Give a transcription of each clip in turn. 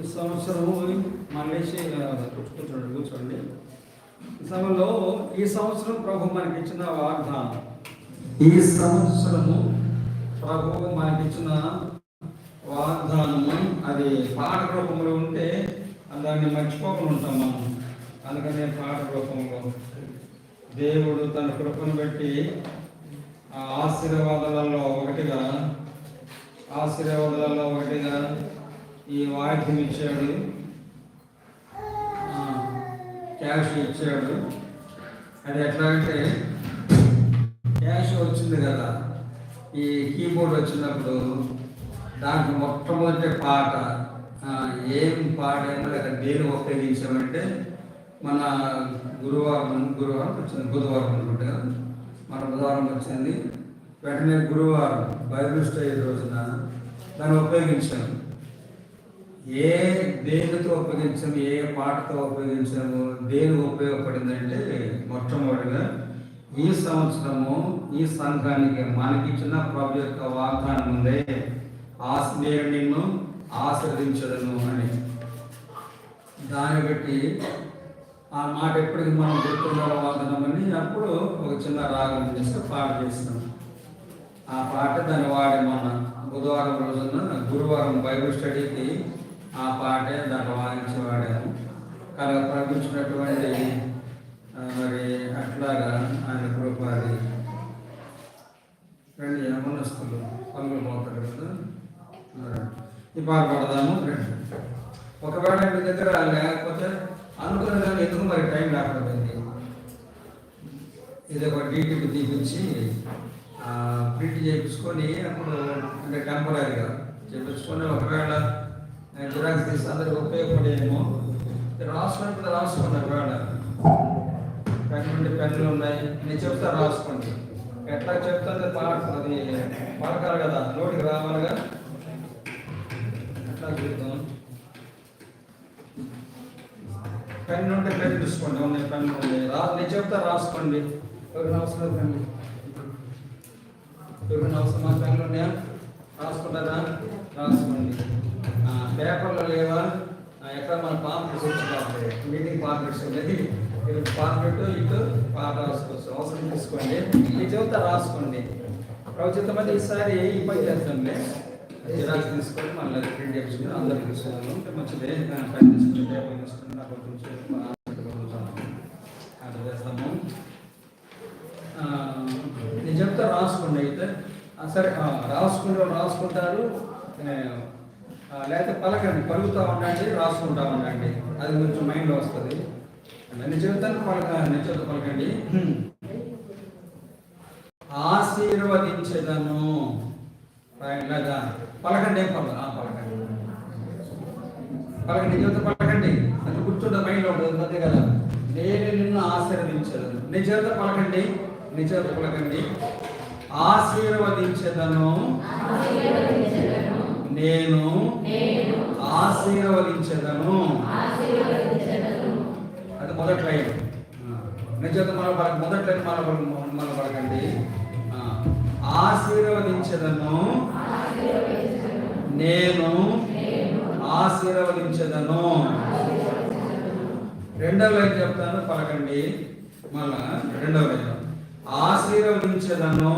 ఈ సంవత్సరము మళ్ళీ కూర్చోండి. ఈ సమయంలో ఈ సంవత్సరం ప్రభు మనకి ఇచ్చిన వాగ్దానం, ఈ సంవత్సరము ప్రభు మనకిచ్చిన వాగ్దానము అది పాట రూపంలో ఉంటే దాన్ని మర్చిపోకుండా ఉంటాం మనం. అందుకనే పాట రూపంలో దేవుడు తన కృపను బట్టి ఆశీర్వాదాలలో ఒకటిగా ఈ వాక్యం ఇచ్చాడు, క్యాష్ ఇచ్చాడు. అది ఎట్లా అంటే క్యాష్ వచ్చింది కదా, ఈ కీబోర్డ్ వచ్చినప్పుడు దాంట్లో మొట్టమొదటి పాట ఏం పాట ఏమో లేక దేని ఉపయోగించామంటే మన గురువారం వచ్చింది, బుధవారం అనుకుంటే మన బుధవారం వచ్చింది. వెంటనే గురువారం బైబిల్ స్టడీ రోజున దాన్ని ఉపయోగించాము. దేనితో ఉపయోగించాము, ఏ పాటతో ఉపయోగించాము, దేని ఉపయోగపడిందంటే మొట్టమొదటిగా ఈ సంవత్సరము ఈ సంఘానికి మనకిచ్చిన ప్రభు యొక్క వాగ్దానం ఉందే, నేను నిన్ను ఆశీర్వదించదను అని. దాన్ని బట్టి ఆ మాట ఎప్పటికీ మనం గుర్తుండాలి వాగ్దానం అని అప్పుడు ఒక చిన్న రాగం చేస్తే పాట చేస్తున్నాం. ఆ పాట దాన్ని వాడే మన బుధవారం రోజున గురువారం బైబిల్ స్టడీకి ఆ పాటే దాన్ని వాయించి వాడాము. కనుక ప్రకటించినటువంటి మరి అట్లాగా ఆయన కృపాది రండి. యమనస్తులు పనులు పోతారు కదా, ఈ పాట పడదాము రండి. ఒకవేళ మీ దగ్గర లేకపోతే అనుకున్న దాన్ని ఎందుకు మరి టైం లేకపోయింది, ఇది ఒక డీటీపీ తీపించి ప్రింట్ చేయించుకొని అప్పుడు అంటే టెంపరీగా చేయించుకొని ఒకవేళ జిరాక్స్ తీసి అందరికి ఉపయోగపడేమో రాసుకున్న ఒకవేళ పెన్నులు ఉన్నాయి, నేను చెప్తా రాసుకోండి. ఎట్లా చెప్తాను పాట అది పలకాలి కదా, నోటికి రావాలిగా. ఎట్లా చూద్దాం, పెన్ను ఉంటే పెన్ను తీసుకోండి, ఉన్నాయి పెన్ను ఉన్నాయి, నేను చెప్తా రాసుకోండి. ఎవరిని అవసరం పెన్ను, ఎవరిని అవసరమా పెన్ను ఉన్నాయా, రాసుకుంటారా రాసుకోండి. పేపర్లో లేవా, ఎక్కడ మన పాంప్లెట్స్ వచ్చి మీటింగ్ పాంప్లెట్స్ ఉండేది, పాంప్లెట్ ఇటు పాట రాసుకోవచ్చు, అవసరం తీసుకోండి. ఈ చెబుతా రాసుకోండి. ప్రభుత్వం ఈసారి ఈ పని చేస్తాంలే, జిరాక్స్ తీసుకొని మళ్ళీ ప్రింట్ చేసుకుని అందరూ తీసుకున్నాను అంటే మంచిదే. పెన్ తీసుకుని పేపర్ తీసుకుని నాకు అట్లా చేస్తాము. నేను చెప్తా రాసుకోండి. అయితే సరే రాసుకుంటారు, లేకపోతే పలకండి, పలుకుతూ ఉండండి, రాసుకుంటా ఉండండి, అది కొంచెం మైండ్లో వస్తుంది. నేను చెబుతాను పలకండి. ఆశీర్వదించదను లేదా పలకండి, ఏం పలకండి చెబుతా పలకండి, అది కూర్చుంటే మైండ్లో ఉంటుంది అంతే కదా. నేను నిన్ను ఆశీర్వదించదను, నీ చేత పలకండి, నీ చేత పలకండి. ఆశీర్వదించదను, నేను ఆశీర్వదించదను. అది మొదటి లైన్. నిజంగా మొదటి లైన్ మన పడకండి. ఆశీర్వదించదను, నేను ఆశీర్వదించదను. రెండవ లైన్ చెప్తాను, పలకండి. మళ్ళా రెండవ లైన్, ఆశీర్వదించదను,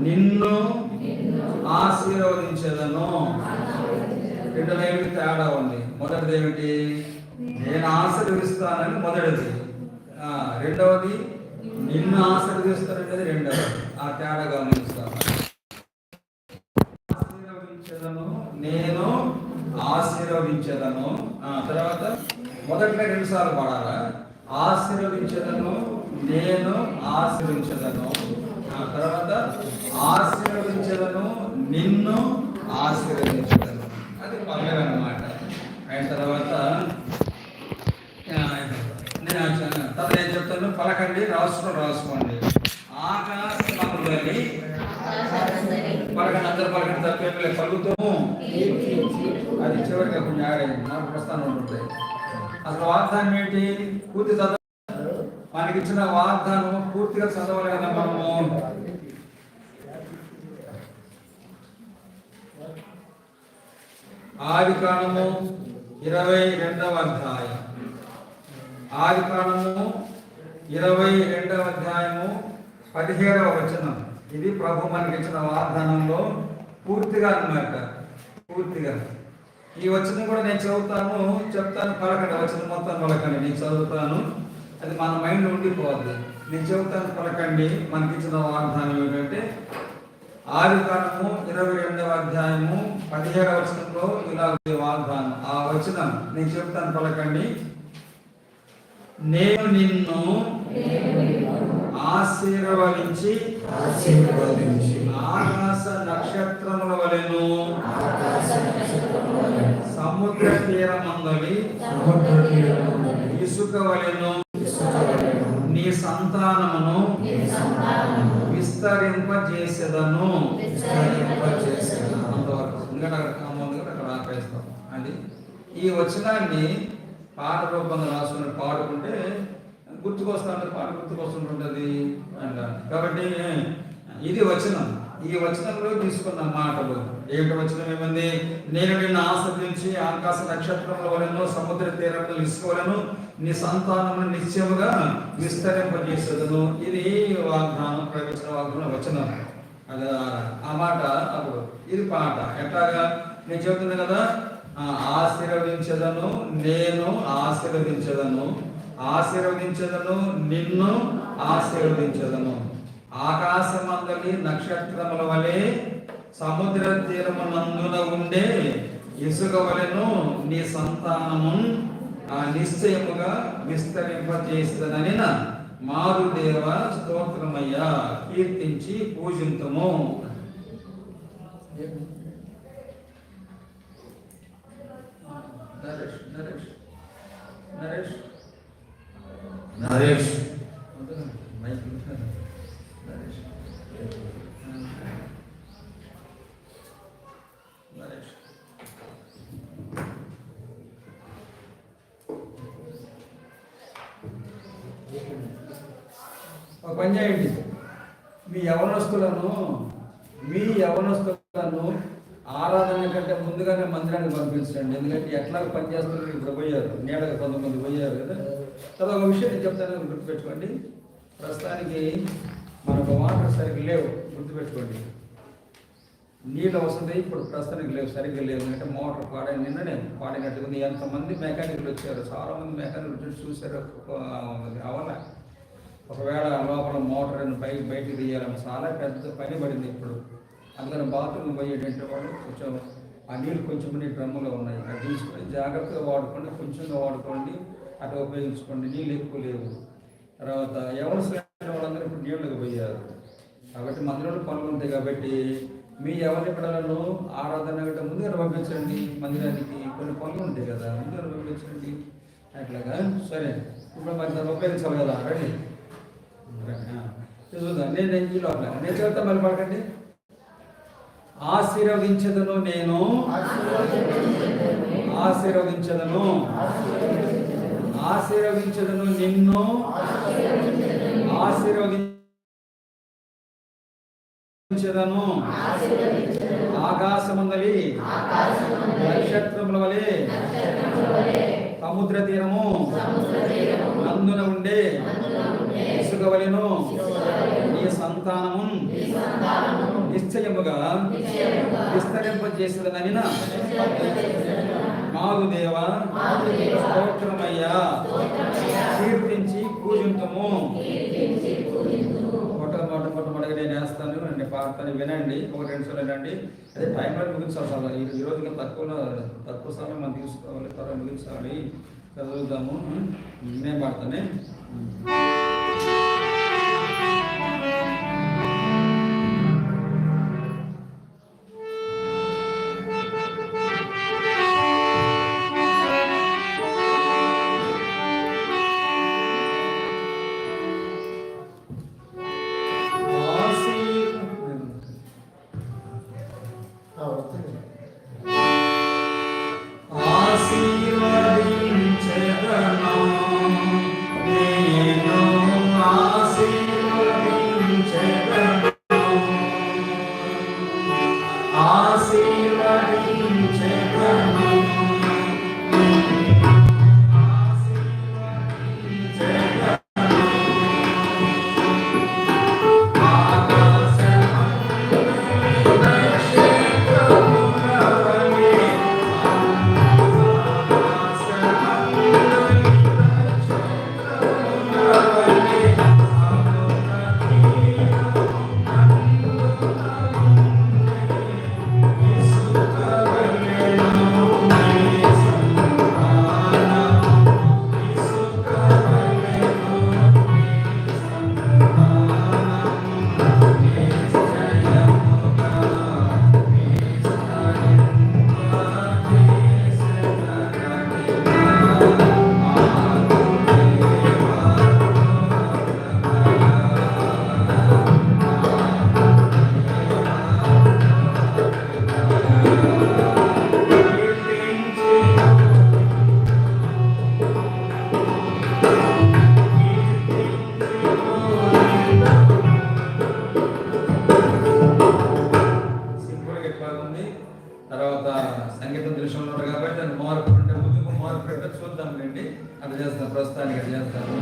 నిన్ను ఆశీర్వదించదను. రెండు లైన్కి తేడా ఉంది. మొదటిది ఏమిటి, నేను ఆశీర్వదిస్తానని మొదటిది, రెండవది నిన్ను ఆశీర్వదిస్తాననేది రెండవది. ఆ తేడా గమనిస్తాను. ఆశీర్వదించదను, నేను ఆశీర్వదించదను. తర్వాత మొదట్లో 2 సార్లు పాడాలా, ఆశీర్వదించదను, నేను ఆశీర్వించదను. తర్వాత ఆశీర్వదించదను, నిన్ను ఆశీర్వదించదను. అది పల్లవి అన్నమాట. అయిన తర్వాత నేను చెప్తాను, పలకండి, రాసుకోండి. ఆకాశంలోని పలకండి, అందరు పలకండి, తప్పేమి పలుకుతాము. అది చివరిగా కొంచెం యాడ్ అయింది, నాకు ప్రస్థానం ఉంటుంది. అసలు వాగ్దానం ఏంటి, పూర్తి చదవ, మనకి ఇచ్చిన వాగ్దానం పూర్తిగా చదవాలి కదా మనము. ఆదికాండము 22వ అధ్యాయం. ఆదికాండము 22వ అధ్యాయము 17వ వచనం. ఇది ప్రభు మనకి ఇచ్చిన వాగ్దానంలో పూర్తిగా అన్నమాట. పూర్తిగా ఈ వచనం కూడా నేను చెప్తాను పలకండి. వచనం మొత్తం పలకండి. నేను చదువుతాను, అది మన మైండ్ ఉండిపోద్ది. నేను చెబుతాను, పలకండి. మనకి ఇచ్చిన వాగ్దానం ఏంటంటే ఆదికాండము 22వ అధ్యాయము 17వ వచనంలో ఇలా వాగ్దానం. ఆ వచనం నేను చెప్తాను, పలకండి. నేను నిన్ను ఆశీర్వదించి ఆకాశ నక్షత్రముల వలెను సముద్ర తీరమందలి ఇసుక వలెను నీ సంతానమును విస్తరింపజేసేదను. అంతవరకు ఎందుకంటే అక్కడ ఆపేస్తాం అండి. ఈ వచనాన్ని పాట రూపంలో రాసుకుని పాడుకుంటే గుర్తుకొస్తుంటుంది, పాట గుర్తుకొస్తుంటుంది అంటారు. కాబట్టి ఇది వచనం. ఈ వచనంలో తీసుకున్న మాటలు ఏమిటి? వచనం ఏమంది? నేను నిన్ను ఆశ్రయించి ఆకాశ నక్షత్రముల వలెను సముద్ర తీరంలో ఇసుకోవలను నీ సంతానమును నిశ్చయముగా విస్తరింపజేసేదను. ఇది వాగ్దానం, ప్రవేశించిన వాగ్దానం వచనం. అది ఆ మాట. అప్పుడు ఇది పాట. ఎట్లాగా నేను చెబుతున్నా కదా, ఆశీర్వదించదను, నేను ఆశీర్వదించదను, ఆశీర్వదించదను, నిన్ను ఆశీర్వదించదను. ఆకాశమందలి నక్షత్రముల వలె సముద్ర తీరమునందున ఉండే ఇసుక వలెను నీ సంతానము నిశ్చయముగా విస్తరింపజేసేదనని మారుదేవ స్తోత్రమయ్యా, కీర్తించి పూజింతుము. నరేష్ ఒక పని చేయండి. మీ యవనస్తులను ఆరాధన కంటే ముందుగానే మందిరానికి పంపించండి. ఎందుకంటే ఎట్లా పని చేస్తున్నారు, ఇప్పుడు పోయారు, నీడగా కొంతమంది పోయారు కదా. తర్వాత ఒక విషయం నేను చెప్తాను, గుర్తుపెట్టుకోండి. ప్రస్తుతానికి మనకు వాటర్ సరిగ్గా లేవు, గుర్తుపెట్టుకోండి. నీళ్ళు వస్తుంది, ఇప్పుడు ప్రస్తుతానికి లేవు, సరిగ్గా లేవు. ఎందుకంటే మోటార్ పాడైన నిన్ననే పాడినట్టుకుంది. ఎంతమంది మెకానిక్లు వచ్చారు, చాలామంది మెకానిక్లు చూసారు, అవల. ఒకవేళ లోపల మోటార్ బయటికి తీయాలని చాలా పెద్ద పని పడింది ఇప్పుడు. అందుకని బాత్రూమ్ పోయేటంటే వాళ్ళు కొంచెం ఆ నీళ్ళు కొంచెం డ్రమ్ములో ఉన్నాయి, అది తీసుకొని జాగ్రత్తగా వాడుకోండి, కొంచెంగా వాడుకోండి, అటు ఉపయోగించుకోండి. నీళ్ళు ఎక్కువ లేవు. తర్వాత ఎవరు వాళ్ళందరూ ఇప్పుడు నీళ్ళకి పోయారు కాబట్టి మందిరంలో పనులు ఉంటాయి. కాబట్టి మీ ఎవరి పిల్లలను ఆరాధన గట్ట ముందుగా పంపించండి. మందిరానికి కొన్ని పనులు ఉంటాయి కదా, ముందుగా పంపించండి. అట్లాగా సరే. ఇప్పుడు మరి దాన్ని ఉపయోగించాలి కదా. రండి చూద్దాం. నేను ఈ లోపల నేను చెప్తా, మళ్ళీ పడకండి. ఆశీర్వదించదను, నేను ఆశీర్వదించదను, ఆశీర్వదించదను, నిన్ను ఆశీర్వదించదను. ఆకాశమందలి నక్షత్రముల వలె సముద్ర తీరము నందున ఉండే ఇసుక వలెను నీ సంతానము నిశ్చయముగా విస్తరింపజేసేదనని మారుదేవ స్తోత్రమయ్యా, కీర్తించి పూజింతుము. మొట్టమొదటిగా నేను వేస్తాను, నేను పాడతాను, వినండి. ఒక 2 సార్లు వినండి. అదే టైంలో ముగించాలి. ఈ రోజుగా తక్కువ సమయం మనం తీసుకోవాలి, త్వరగా ముగించాలి. చదువుదాము. నేను పాడతానే. ఆశీర్వదించెదను బాగుంది. తర్వాత సంగీతం దృశ్యం ఉన్నారు కాబట్టి దాన్ని మార్పు అంటే ముందుకు మార్పు పెట్ట చూద్దాంలేండి. అది చేస్తాను, ప్రస్తుతానికి అది చేస్తాను.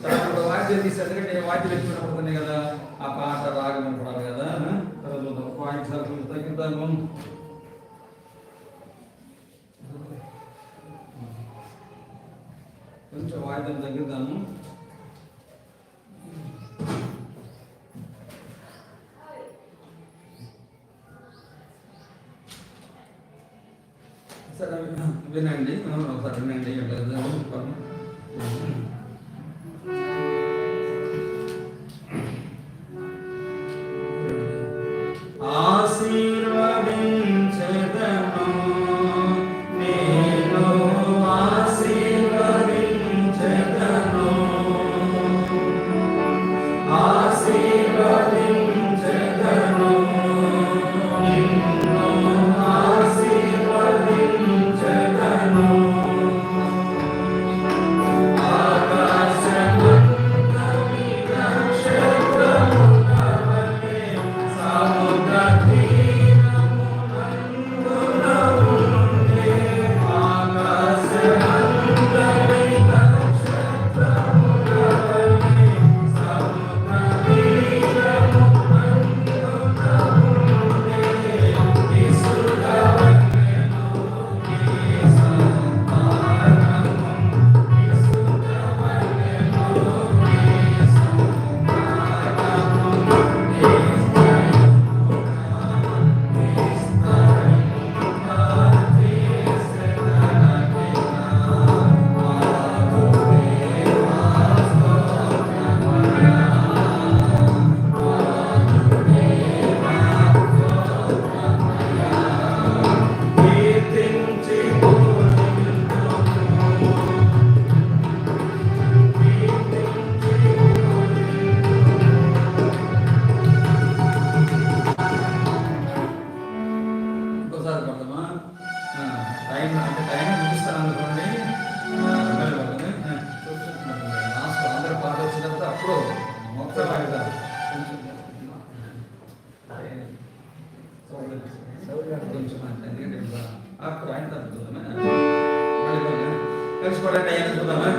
తర్వాత ఇప్పుడు వాద్యం తీసేది ఎందుకంటే వాద్యం తెచ్చుకున్నప్పుడు కదా ఆ పాట రాగం అనుకోవాలి కదా. తర్వాత పాయింట్ సర్కులు తగ్గుతాను. కొంచెం వాయిద్యం తగ్గుతాను. సరే వినండి, ఒకసారి వినండి. కలిసిపోవడానికి అయ్యాను చూద్దామా.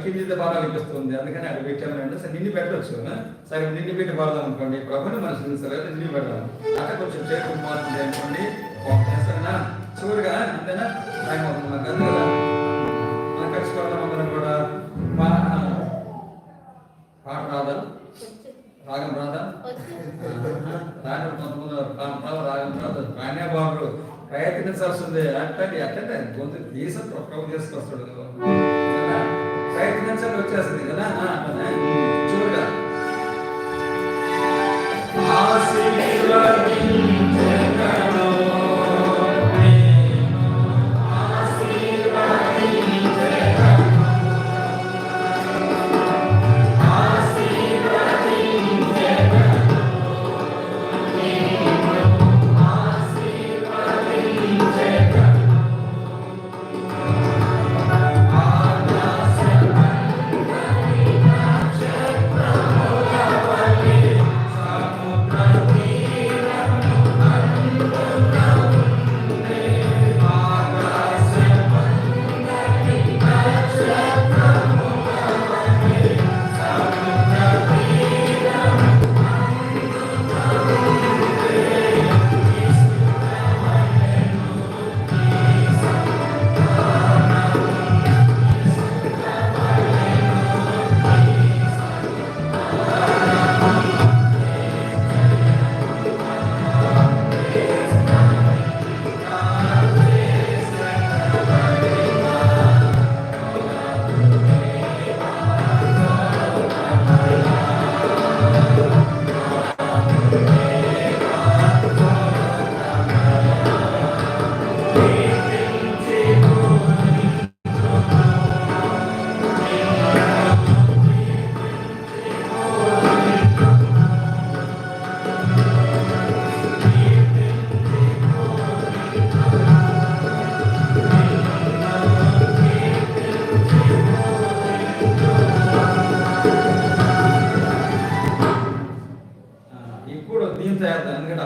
కింది బాగా అనిపిస్తుంది, అందుకని అది పెట్టామండి. సరే నిన్ను పెట్టవచ్చు. సరే నిన్ను పెట్టి పాడదాం అనుకోండి, ప్రభుని మనసు సరే నిన్ను పెడదాం. అక్కడ కొంచెం చేతులు మారుతుంది అనుకోండి. సరేనా చివరిగా అంతేనా టైం అవుతుంది మాకు అంతే కదా. మనం కలిసిపోవడం అందరం కూడా పాట రాదా, రాగం రాదా, రాగం కొంతమంది రాగం రాదు, రానే బాగుడు ప్రయత్నించాల్సి ఉంది. అట్లంటే గొంతు తీసి ప్రభు తీసుకొస్తాడు, ప్రయత్నించాలి వచ్చేస్తుంది కదా. చూడగా ఆశీర్వదించెదను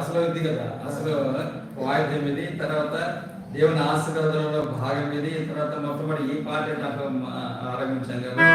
అసలు ఇది కదా, అసలు వాయిద్యం ఇది, తర్వాత దేవుని ఆశీర్వాదంలో భాగం ఇది, తర్వాత మొట్టమొదటి ఈ పాట నాకు ఆరంభించాం కాబట్టి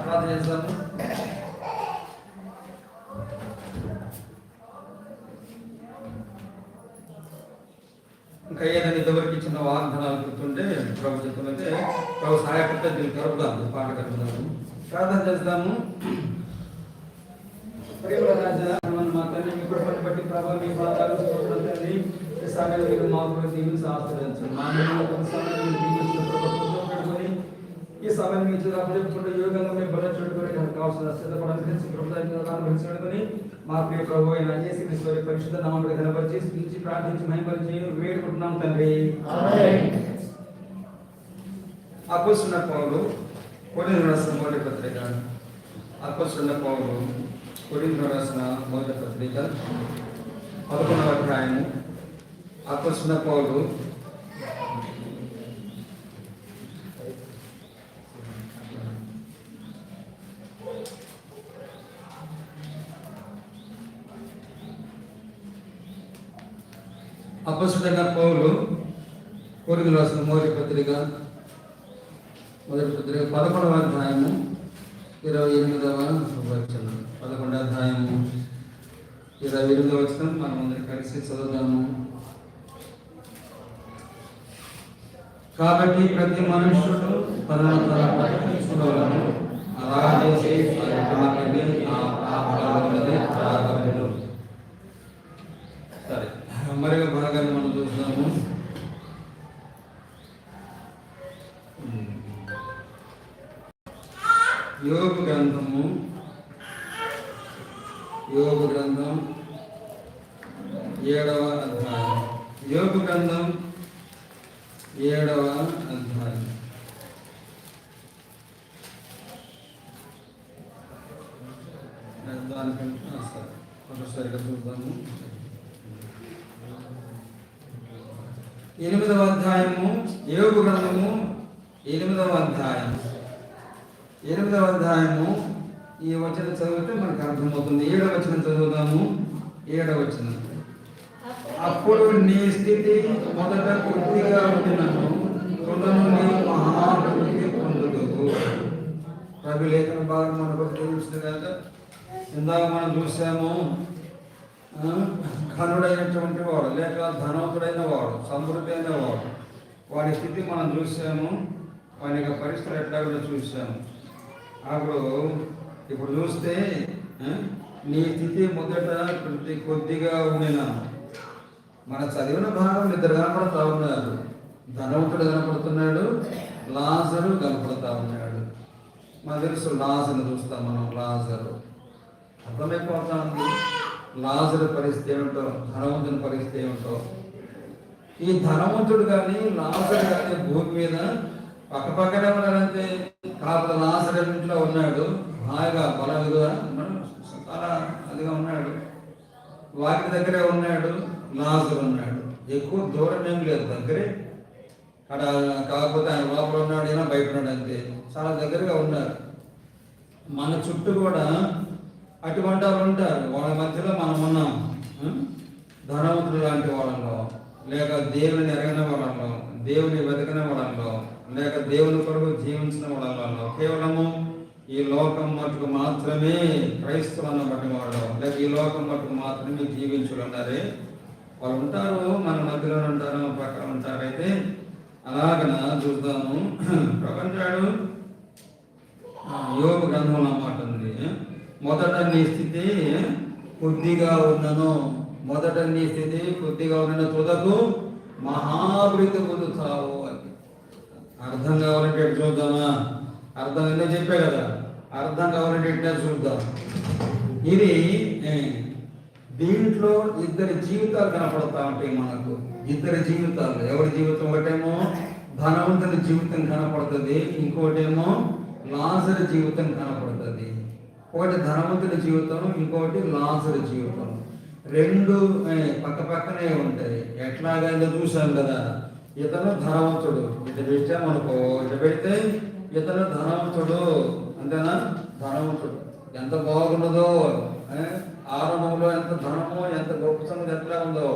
ప్రార్థన చేస్తాము. ఇంకా ఏదైనా ఇంతవరకు ఇచ్చిన వాగ్దానాలు గుర్తుంటే ప్రభు చెప్తుంటే ప్రభు సహాయపడితే దీన్ని కలుపుదాము, పాట కలుపుదాము, ప్రార్థన చేస్తాము. మాత్రమే ఇప్పుడు బట్టి ప్రభావ మీ పాదాలు తండ్రి సమయం మీరు మాకు దీవించి ఆశ్రయించండి. మా సమయం పెట్టుకొని ఈ సమయం నుంచి చెప్పుకుంటే యోగంగా మేము బల చూడుకొని కావాల్సిన సిద్ధపడాలని మా ప్రియ ప్రభు అయిన యేసుక్రీస్తు పరిశుద్ధ నామములో కనపరిచి స్తుతించి ప్రార్థించి మహిమపరిచి వేడుకుంటున్నాం తండ్రి. అపోస్తలుడైన పౌలు కొరింథీయులకు రాసిన మొదటి పత్రిక, అపోస్తలుడైన పౌలు కొరింథీయులకు రాసిన మొదటి పత్రిక 11వ అధ్యాయము. అపోస్తలుడైన పౌలు అపోస్తలుడైన పౌలు కొరింథీయులకు రాసిన మొదటి పత్రిక 11వ అధ్యాయము 28వ వచనం. 11వ అధ్యాయము 28వ వచనం మనం అందరం కలిసి చదువుదాము. కాబట్టి ప్రతి మనుష్యుడు తన చూడవలను, అలాగే సరే మరొక భాగాన్ని మనం చూస్తాము. యోబు గ్రంథం 7వ అధ్యాయం. యోబు గ్రంథం 7వ అధ్యాయం. దానికంటే ఒకసారిగా చూద్దాము. 8వ అధ్యాయము యోబు గ్రంథము 8వ అధ్యాయం. 8వ అధ్యాయము ఈ వచనం చదివితే మనకు అర్థమవుతుంది. 7వ వచనం చదువుదాము. 7వ వచనం. అప్పుడు నీ స్థితి మొదట కొద్దిగా ఉండినను తుదను నీ మహాభివృద్ధి పొందుదువు. రవి లేఖన భాగం మనకు తెలుస్తుంది కదా. ఇందాక మనం చూసాము, ఘనుడైనటువంటి వాడు లేక ధనవంతుడైన వాడు, సమృద్ధి అయిన వాడు, వాడి స్థితి మనం చూసాము. వాడి యొక్క పరిస్థితులు ఎట్లా కూడా చూసాము. అప్పుడు ఇప్పుడు చూస్తే నీ స్థితి మొదట కొద్దిగా ఉండినా, మన చదివిన భాగం ఇద్దరు కనపడతా ఉన్నారు. ధనవంతుడు కనపడుతున్నాడు, లాజరు కనపడతా ఉన్నాడు. మనకు తెలుసు లాజర్ను చూస్తాం మనం. లాజరు అర్థమైపోతా ఉంది. లాజరు పరిస్థితి ఏమిటో, ధనవంతుని పరిస్థితి ఏమిటో. ఈ ధనవంతుడు కానీ లాజరు కానీ భూమి మీద పక్కపక్కనే ఉన్నాడంతే. కాకపోతే లాజరు ఇంట్లో ఉన్నాడు, హాయిగా బలగా చాలా అదిగా ఉన్నాడు, వాటి దగ్గరే ఉన్నాడు. లాజరు ఉన్నాడు, ఎక్కువ దూరం ఏం లేదు, దగ్గరే. అక్కడ కాకపోతే ఆయన లోపల ఉన్నాడు, అయినా బయట ఉన్నాడు అంతే, చాలా దగ్గరగా ఉన్నారు. మన చుట్టూ కూడా అటువంటి వాళ్ళు ఉంటారు, వాళ్ళ మధ్యలో మనం ఉన్నాం. ధనవంతులు లాంటి వాళ్ళలో, లేక దేవుని ఎరగిన వాళ్ళలో, దేవుని వెతకిన వాళ్ళలో, లేక దేవుని కొరకు జీవించిన వాళ్ళలో, కేవలము ఈ లోకం మటుకు మాత్రమే క్రైస్తవులను బట్టి వాళ్ళు, లేక ఈ లోకం మటుకు మాత్రమే జీవించున్నారే వాళ్ళు ఉంటారు, మన మధ్యలో ఉంటారు, పక్కన ఉంటారు. అయితే అలాగన చూద్దాము. ప్రపంచాడు యోగ గ్రంథంలో మాట ఉంది, మొదట నీ స్థితి కొద్దిగా ఉన్నను, మొదట నీ స్థితి కొద్దిగా ఉన్న తుదకు మహాభివృద్ధి పొందుతావు అని. అర్థం కావాలంటే ఎట్లా చూద్దామా? అర్థం ఏంటో చెప్పే కదా, అర్థం కావాలంటే ఎట్లా చూద్దాం. ఇది దీంట్లో ఇద్దరి జీవితాలు కనపడతా ఉంటాయి మనకు. ఇద్దరి జీవితాలు, ఎవరి జీవితం ఒకటేమో ధనవంతుని జీవితం కనపడుతుంది, ఇంకోటేమో లాజరు జీవితం కనపడుతుంది. ఒకటి ధనవంతుడి జీవితం, ఇంకోటి లాజరు జీవితం. రెండు పక్క పక్కనే ఉంటాయి. ఎట్లాగైనా చూసాం కదా, ఇతను ధనవంతుడు, ఇటు పెట్టామనుకో, ఇటు పెడితే ఇతను ధనవంతుడు, అంతేనా? ధనవంతుడు ఎంత బాగున్నదో, ఆరంభంలో ఎంత ధనమో, ఎంత గొప్పతనం ఎట్లా ఉందో,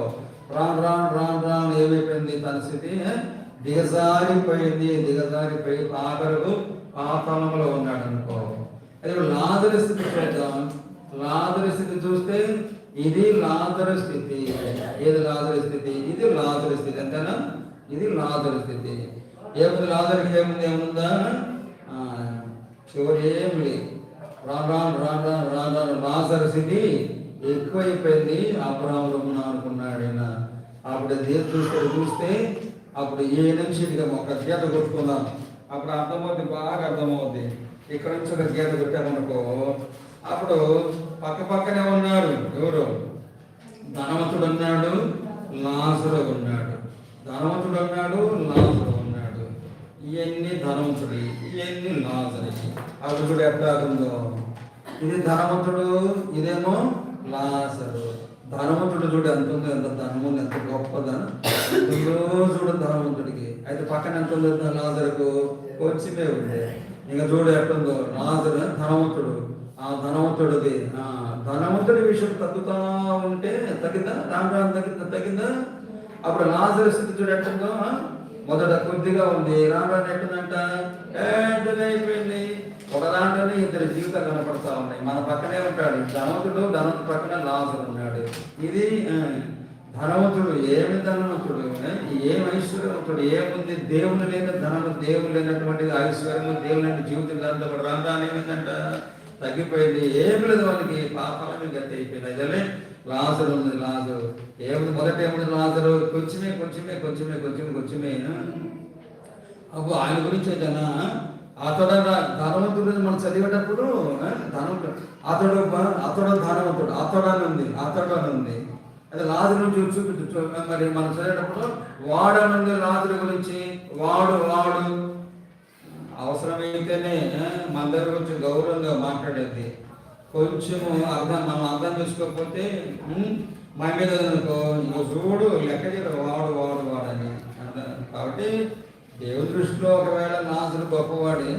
రాను రాను రాను రాను ఏమైపోయింది తన స్థితి, దిగజారిపోయి ఆఖరుకు పాతాళంలో ఉన్నాడు అనుకో. అది లాజరు స్థితి చూద్దాం. లాజరు స్థితి చూస్తే ఇది లాజరు స్థితి, ఏది లాజరు స్థితి, ఇది లాజరు స్థితి, అంతేనా? ఇది లాజరు స్థితి. ఏముంది లాజరుకి? ఏముందా? చివరి ఏం లేదు. రాను రాను రాను రాను రాను రాను లాజరు స్థితి ఎక్కువైపోయింది. అబ్రహాములో అనుకున్నాడు ఆయన. అప్పుడు చూస్తే అప్పుడు ఏ నిమిషం ఒక గీత కొట్టుకుందాం, అప్పుడు అర్థమవుద్ది, బాగా అర్థమవుద్ది. ఇక్కడ నుంచి ఒక గీత కొట్టామనుకో, అప్పుడు పక్క పక్కనే ఉన్నారు. ఎవరు? ధనవంతుడు ఉన్నాడు, లాజరు ఉన్నాడు. ధనవంతుడు ఉన్నాడు, లాజరు ఉన్నాడు. ఇవన్నీ ధనవంతుడి, ఇవన్నీ లాజరు. అప్పుడు కూడా ఎట్లా ఉందో, ఇది ధనవంతుడు, ఇదేమో లాజరు. ధనవంతుడు చూడు ఎంత ఉందో, ఎంత ధనము, ఎంత గొప్పదనం చూడు ధనవంతుడికి. అయితే పక్కన ఎంత ఉందో లాజరుకు? కొంచెమే ఉంది. ఇంకా చూడు ఎట్టుందో. లాజరు ధనవంతుడు, ఆ ధనవంతుడిది ధనవంతుడి విషయం తగ్గుతా ఉంటే తగ్గిందా? రాను రాను తగ్గిందా? అప్పుడు లాజరు స్థితి చూడు ఎట్టుందో. మొదట కొద్దిగా ఉంది, రాను రాను ఎట్టుందంట, అయిపోయింది. ఒక దాంట్లోనే ఇద్దరు జీవితాలు కనపడతా ఉన్నాయి. మన పక్కనే ఉంటాడు ధనవంతుడు, ధనవంతుడు పక్కన లాజరు ఉన్నాడు. ఇది ధనవంతుడు. ఏమి ధనవంతుడు, ఏం ఐశ్వర్యవంతుడు, ఏముంది? దేవుని లేని ధనము, దేవుడు లేనటువంటి ఐశ్వర్యము, దేవుని లేని జీవితం దాంట్లో కూడా రాను ఏమైందంట, తగ్గిపోయింది. ఏమి లేదు వాళ్ళకి, పాపాలని గట్టి అయిపోయింది. అదే లాజరు ఉంది. లాజరు ఏముంది? మొదట ఏముంది? లాజరు కొంచెమే కొంచెమే కొంచెమే కొంచెమే కొంచెమే. అప్పుడు ఆయన గురించి అయితేనా అతడు ధనవంతుడు మనం చదివేటప్పుడు అతడు ధనవంతుడు, అతడని ఉంది. అది లాజరు నుంచి చూపించు. మరి మనం చదివేటప్పుడు వాడనుంది లాజరు గురించి. వాడు అవసరమైతేనే మన దగ్గర కొంచెం గౌరవంగా మాట్లాడేది. కొంచెము మనం అర్థం చేసుకోకపోతే మా మీద అనుకో, ఇంకో చూడు లెక్క చేయరు, వాడని. కాబట్టి దేవుని దృష్టిలో ఒకవేళ లాజరు గొప్పవాడే,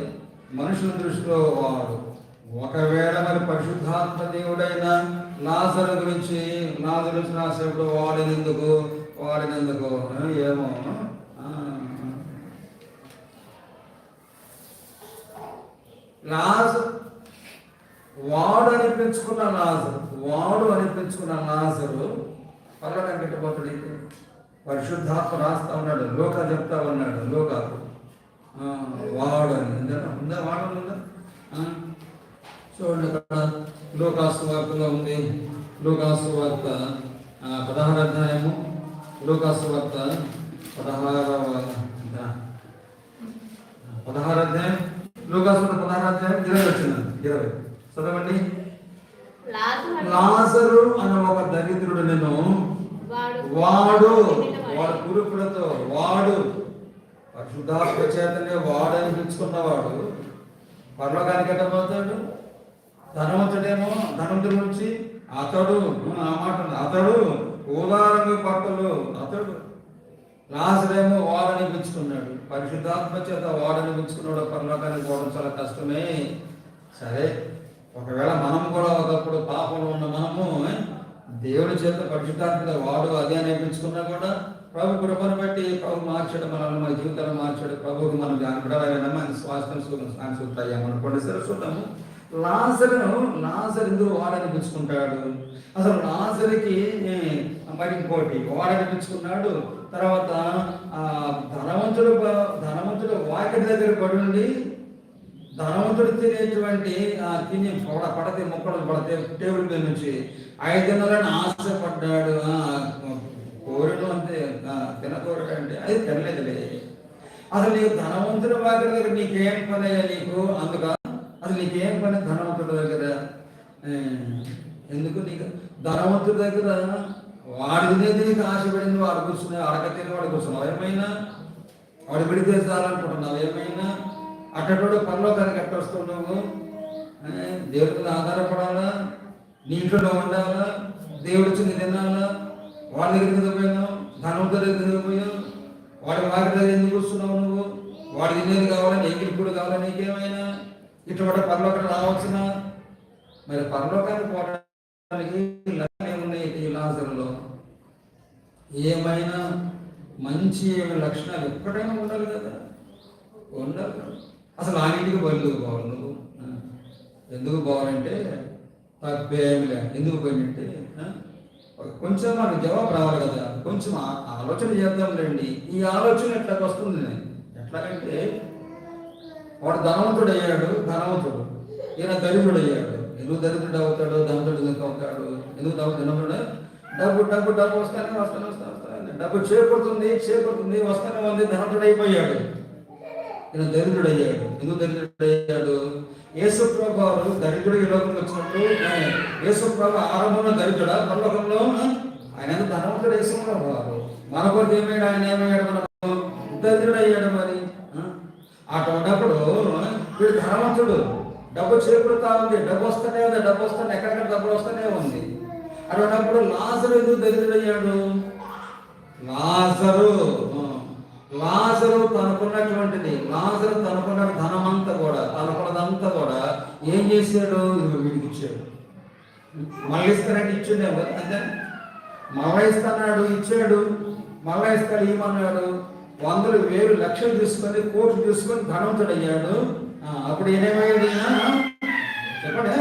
మనుషుల దృష్టిలో వాడు. ఒకవేళ మరి పరిశుద్ధాత్మ దేవుడైన లాజరు గురించి రాసేప్పుడు వాడినందుకు ఏమో వాడు అనిపించుకున్న లాజరు పర్వతం పెట్టబోతుడికి పరిశుద్ధాత్మ రాస్తా ఉన్నాడు. లోకా చెప్తా ఉన్నాడు. లోకాకు వాడు అని ఉందా? వాడు ఉందా? చూడండి, అక్కడ లోకాసు వార్తలో ఉంది. లోకాసు వార్త 16వ అధ్యాయము. లోకాసు వార్త 16వ అధ్యాయం. లోకాసు వార్త 16వ అధ్యాయం 20 చదవండి. లాజరు అనే ఒక దరిద్రుడు నేను వాడు కురుపులతో వాడు పరిశుద్ధాత్మ చేతనే వాడు అనిపించుకున్నవాడు పరలోకానికి ఎట్టబోతాడు. ధనవంతుడేమో ధనవంతుడి నుంచి అతడు ఆ మాట అతడు ఊదారంగు బట్టలు అతడు. లాజరేమో వాడనిపించుకున్నాడు. పరిశుద్ధాత్మ చేత వాడనిపించుకున్నాడు. పరలోకానికి పోవడం చాలా కష్టమే. సరే, ఒకవేళ మనం కూడా ఒకప్పుడు పాపంలో ఉన్న మనము దేవుడి చేత పరిశుద్ధాత్మక వాడు అదే అనిపించుకున్నా కూడా ప్రభు కృపను బట్టి ప్రభు మార్చాడు, మనల్ని మన జీవితాలు మార్చాడు. ప్రభుకి మనం జాగ్రత్తగా మన స్వాస్థ్యం సూత్రయ్యాం అనుకోండి. సరే చూద్దాము. లాజరు ఎందుకు వాడనిపించుకుంటాడు? అసలు లాజరుకి మరి ఇంకోటి వాడనిపించుకున్నాడు. తర్వాత ధనవంతుడు వాకిటి దగ్గర పడి ఉండి ధనవంతుడు తినేటువంటి తిని పడతే మొక్కలు పడితే టేబుల్ మీద నుంచి 5 దినాలని ఆశపడ్డాడు. కోరిడు అంతే, తినకోరడు అంటే అది తినలేదులే. అసలు నీకు ధనవంతుడి వాకిటి దగ్గర నీకేం పని అయ్యా నీకు? అందుక అసలు నీకేం పని ధనవంతుడి దగ్గర? ఎందుకు నీకు ధనవంతుడి దగ్గర వాడి తినేది నీకు ఆశపడింది, వాడు కూర్చున్నావు, అడగ తిని వాడు కూర్చున్నావు ఏమైనా, వాడు విడితే చాలనుకుంటున్నావు ఏమైనా. అట్టడు పరలోకానికి ఎట్టొస్తున్నావు? దేవుడి మీద ఆధారపడాలా? నీ ఇంట్లో ఉండాలా? దేవుడి చిన్న తినాలా? వాడి దగ్గర ఎందుకు పోయినావు? ధనవంతుడి దగ్గర ఎందుకు పోయావు? వాడి వారి దగ్గర ఎందుకు కూర్చున్నావు నువ్వు? వాడి తినేది కావాలా? నీకు ఇప్పుడు కావాలా? నీకేమైనా ఇటువంటి పరలోకం రావచ్చునా? మరి పరలోకానికి పోవడానికి లక్షణాలు ఉన్నాయి ఈ లాజరులో. ఏమైనా మంచి లక్షణాలు ఎక్కడైనా ఉండాలి కదా, ఉండాలి. అసలు ఆ ఇంటికి బయలుదేరి పోవాలి నువ్వు. ఎందుకు పోవాలంటే తప్పేమి లే. ఎందుకు పోయినట్టే కొంచెం మనకు జవాబు రావాలి కదా. కొంచెం ఆలోచన చేద్దాం రండి. ఈ ఆలోచన ఎట్లా వస్తుంది? ఎట్లాగంటే వాడు ధనవంతుడు అయ్యాడు, ధనవంతుడు. ఈయన దరిద్రుడు అయ్యాడు. ఎందుకు దరిద్రుడు అవుతాడు? ధనవంతుడు ఎందుకు అవుతాడు? ఎందుకు ధనవంతుడు? డబ్బు డబ్బు డబ్బు వస్తానే డబ్బు చేకూరుతుంది వస్తానే ఉంది. ధనవంతుడు అయిపోయాడు. ఈయన దరిద్రుడు అయ్యాడు. ఎందుకు దరిద్రుడు అయ్యాడు? యేసు ప్రభు వారు దరిద్రుడు ఈ లోకంలో వచ్చినప్పుడు యేసు ప్రభు ఆరంభంలో దరిద్రుడా? పరలోకంలో ఆయన ధనవంతుడు. యేసు ప్రభు వారు మన కొరకు ఏమయ్యాడు? ఆయన ఏమయ్యాడు? మనకు దరిద్రుడు అయ్యాడు. మరి అటువంటిప్పుడు వీడు ధనవంతుడు, డబ్బు చేకూరుతా ఉంది, డబ్బు వస్తూనే ఉంది, ఎక్కడెక్కడ డబ్బులు వస్తూనే ఉంది. అటువంటిప్పుడు లాజరు ఎందుకు దరిద్రుడు అయ్యాడు? లాజరు తనకున్నటువంటిది, లాజరు తనకున్న ధనమంతా కూడా, తనకున్నదంతా కూడా ఏం చేశాడు? వీడికి ఇచ్చాడు. మళ్ళీ ఇస్తానంటే ఇచ్చిండేమో అంతే. మళ్ళీ ఇస్తాడు, ఇచ్చాడు. మళ్ళీ ఇస్తాడు, ఏమన్నాడు? 100,000 1,00,000 లక్షలు తీసుకొని, కోట్లు తీసుకొని ధనవంతుడు అయ్యాడు. అప్పుడు ఏమయ్యాడు? చెప్పండి,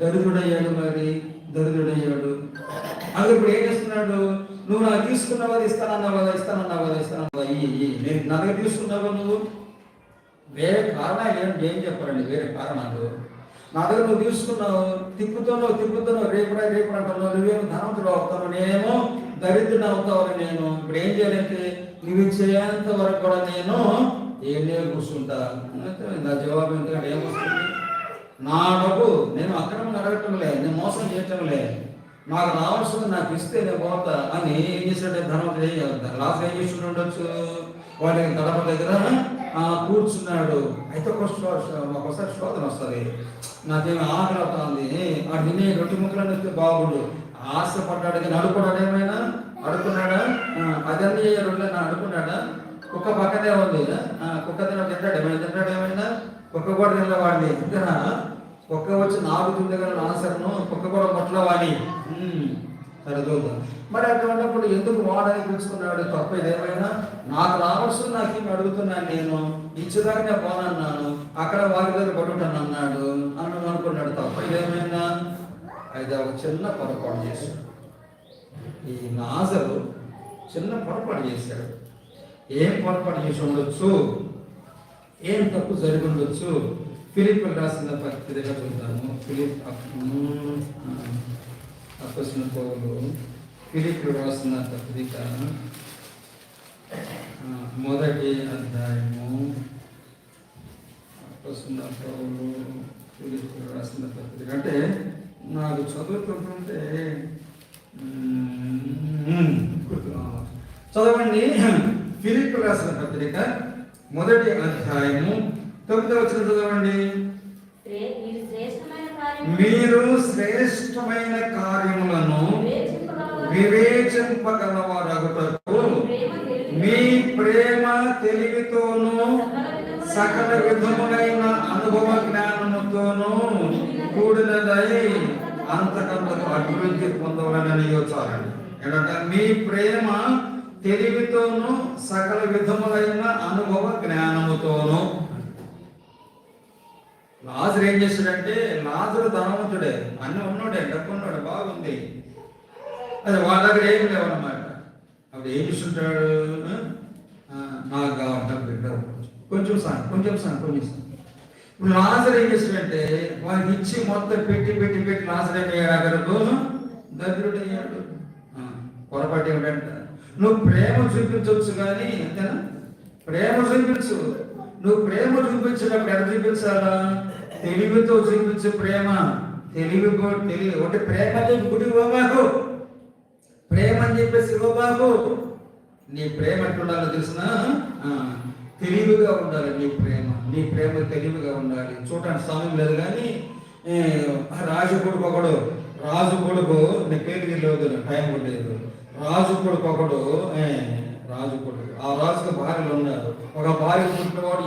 దరిద్రుడయ్యాడు. మరి దరిద్రుడయ్యాడు. అది ఇప్పుడు ఏం చేస్తున్నాడు? నువ్వు నాకు తీసుకున్నావు కదా, ఇస్తానన్నావు కదా, నేను నా దగ్గర తీసుకున్నావు నువ్వు. వేరే కారణాలు ఏం చెప్పారండి? వేరే కారణాలు నా దగ్గర నువ్వు తీసుకున్నావు, తిప్పుతున్నావు, రేపు అంటున్నావు. నువ్వేమో ధనవంతుడు అవుతావు, నేనేమో దరిద్రుడు అవుతావు. నేను ఇప్పుడు ఏం చేయాలంటే నువ్వు ఇచ్చేంత వరకు కూడా నేను ఏం కూర్చుంటా. నా జవాబు ఎందుకంటే ఏమొస్తుంది? నా డబ్బు నేను అక్రమంగా అడగటంలే, నేను మోసం చేయటంలే, నాకు రావాల్సింది నాకు ఇస్తే నేను పోతా అని ఏం చేశాడు? ధనవంతుడు లాస్ట్ ఏం చేసి ఉండొచ్చు? వాడి గడప దగ్గర కూర్చున్నాడు. అయితే ఒకసారి శోధన వస్తుంది. నాకేమి ఆకలి అవుతుంది, ఆ నిన్నే రొట్టి ముక్కలు వస్తే బాగుండు. ఆశపడ్డాడు కానీ అడుకున్నాడు. ఏమైనా అడుకున్నాడా? అదన్నీ రొట్టెలు అడుకున్నాడా? కుక్క పక్కనే ఉంది. కుక్క తింటాడు ఏమైనా? కుక్క కూడా తినవాడిని తింటారా? కుక్క వచ్చి నాగుతుంది కదా నాసరను, కుక్క కూడా మొట్టలో వాడి. సరే చూద్దాం. మరి అటువంటిప్పుడు ఎందుకు వాడని పిలుచుకున్నాడు? తప్పేది ఏమైనా? నాకు రావాల్సింది నాకేమి అడుగుతున్నాను, నేను ఇచ్చేదాకా నేను పోనన్నాను, అక్కడ వారి దగ్గర పడుకుంటాను అన్నాడు అనుకున్నాడు. తప్పేది ఏమైనా? అయితే ఒక చిన్న పొరపాటు చేశాడు. ఈ లాజరు చిన్న పొరపాటు చేశాడు. ఏం పొరపాటు చేసి ఉండొచ్చు? ఏం తప్పు జరిగి ఉండొచ్చు? ఫిలిప్కి రాసిన పత్రిక చూద్దాము. ఫిలిప్కి రాసిన పత్రిక 1వ అధ్యాయము. ఫిలిప్కి రాసిన పత్రిక అంటే నాకు చదువుతుంటుంటే చదవండి. ఫిలిప్పీయులకు రాసిన పత్రిక 1వ అధ్యాయము 9వ వచనం చదవండి. మీరు శ్రేష్టమైన కార్యములను వివేచింపగలవారగుటకు మీ ప్రేమ తెలివితోనూ సకల విధములైన అనుభవ జ్ఞానముతోనూ కూడినదై అంతకంతకు అభివృద్ధి పొందవాలని యోచాలండి. ఏంటంటే మీ ప్రేమ తెలివితోనూ సకల విధములైన అనుభవ జ్ఞానముతోనూ. లాజరు ఏం చేశాడంటే, లాజరు ధనవంతుడే, అన్నీ ఉన్నాడే, డబ్బు ఉన్నాడు, బాగుంది. అది వాళ్ళ దగ్గర ఏమి లేవన్నమాట. అప్పుడు ఏం చూస్తుంటాడు, నాకు కావాలి డబ్బు, కొంచెం సార్. ఇప్పుడు లాజరు ఏం చేశాడంటే, వాళ్ళకి ఇచ్చి మొత్తం పెట్టి లాజరు ఏమయ్యాడు, దరిద్రుడు అయ్యాడు. పొరపాటు ఏమిటంటే, నువ్వు ప్రేమ చూపించవచ్చు కానీ, అంతేనా? ప్రేమ చూపించు. నువ్వు ప్రేమ చూపించినప్పుడు ఎక్కడ చూపించాలా? తెలివితో చూపించు ప్రేమ. తెలివి ఒకటి ప్రేమ చెప్పి గుడికి పోబాకు, ప్రేమ అని చెప్పేసి ఇవ్వబాకు. నీ ప్రేమ ఎట్లుండాలో తెలిసిన తెలివిగా ఉండాలి. నీ ప్రేమ తెలివిగా ఉండాలి. చూడటానికి సమయం లేదు కానీ రాజు కొడుకు నీ పేరు లేదు, టైం లేదు. రాజు కొడుకు ఆ రాజుకు భార్యలు ఉన్నారు. ఒక భార్య పుట్టినవాడు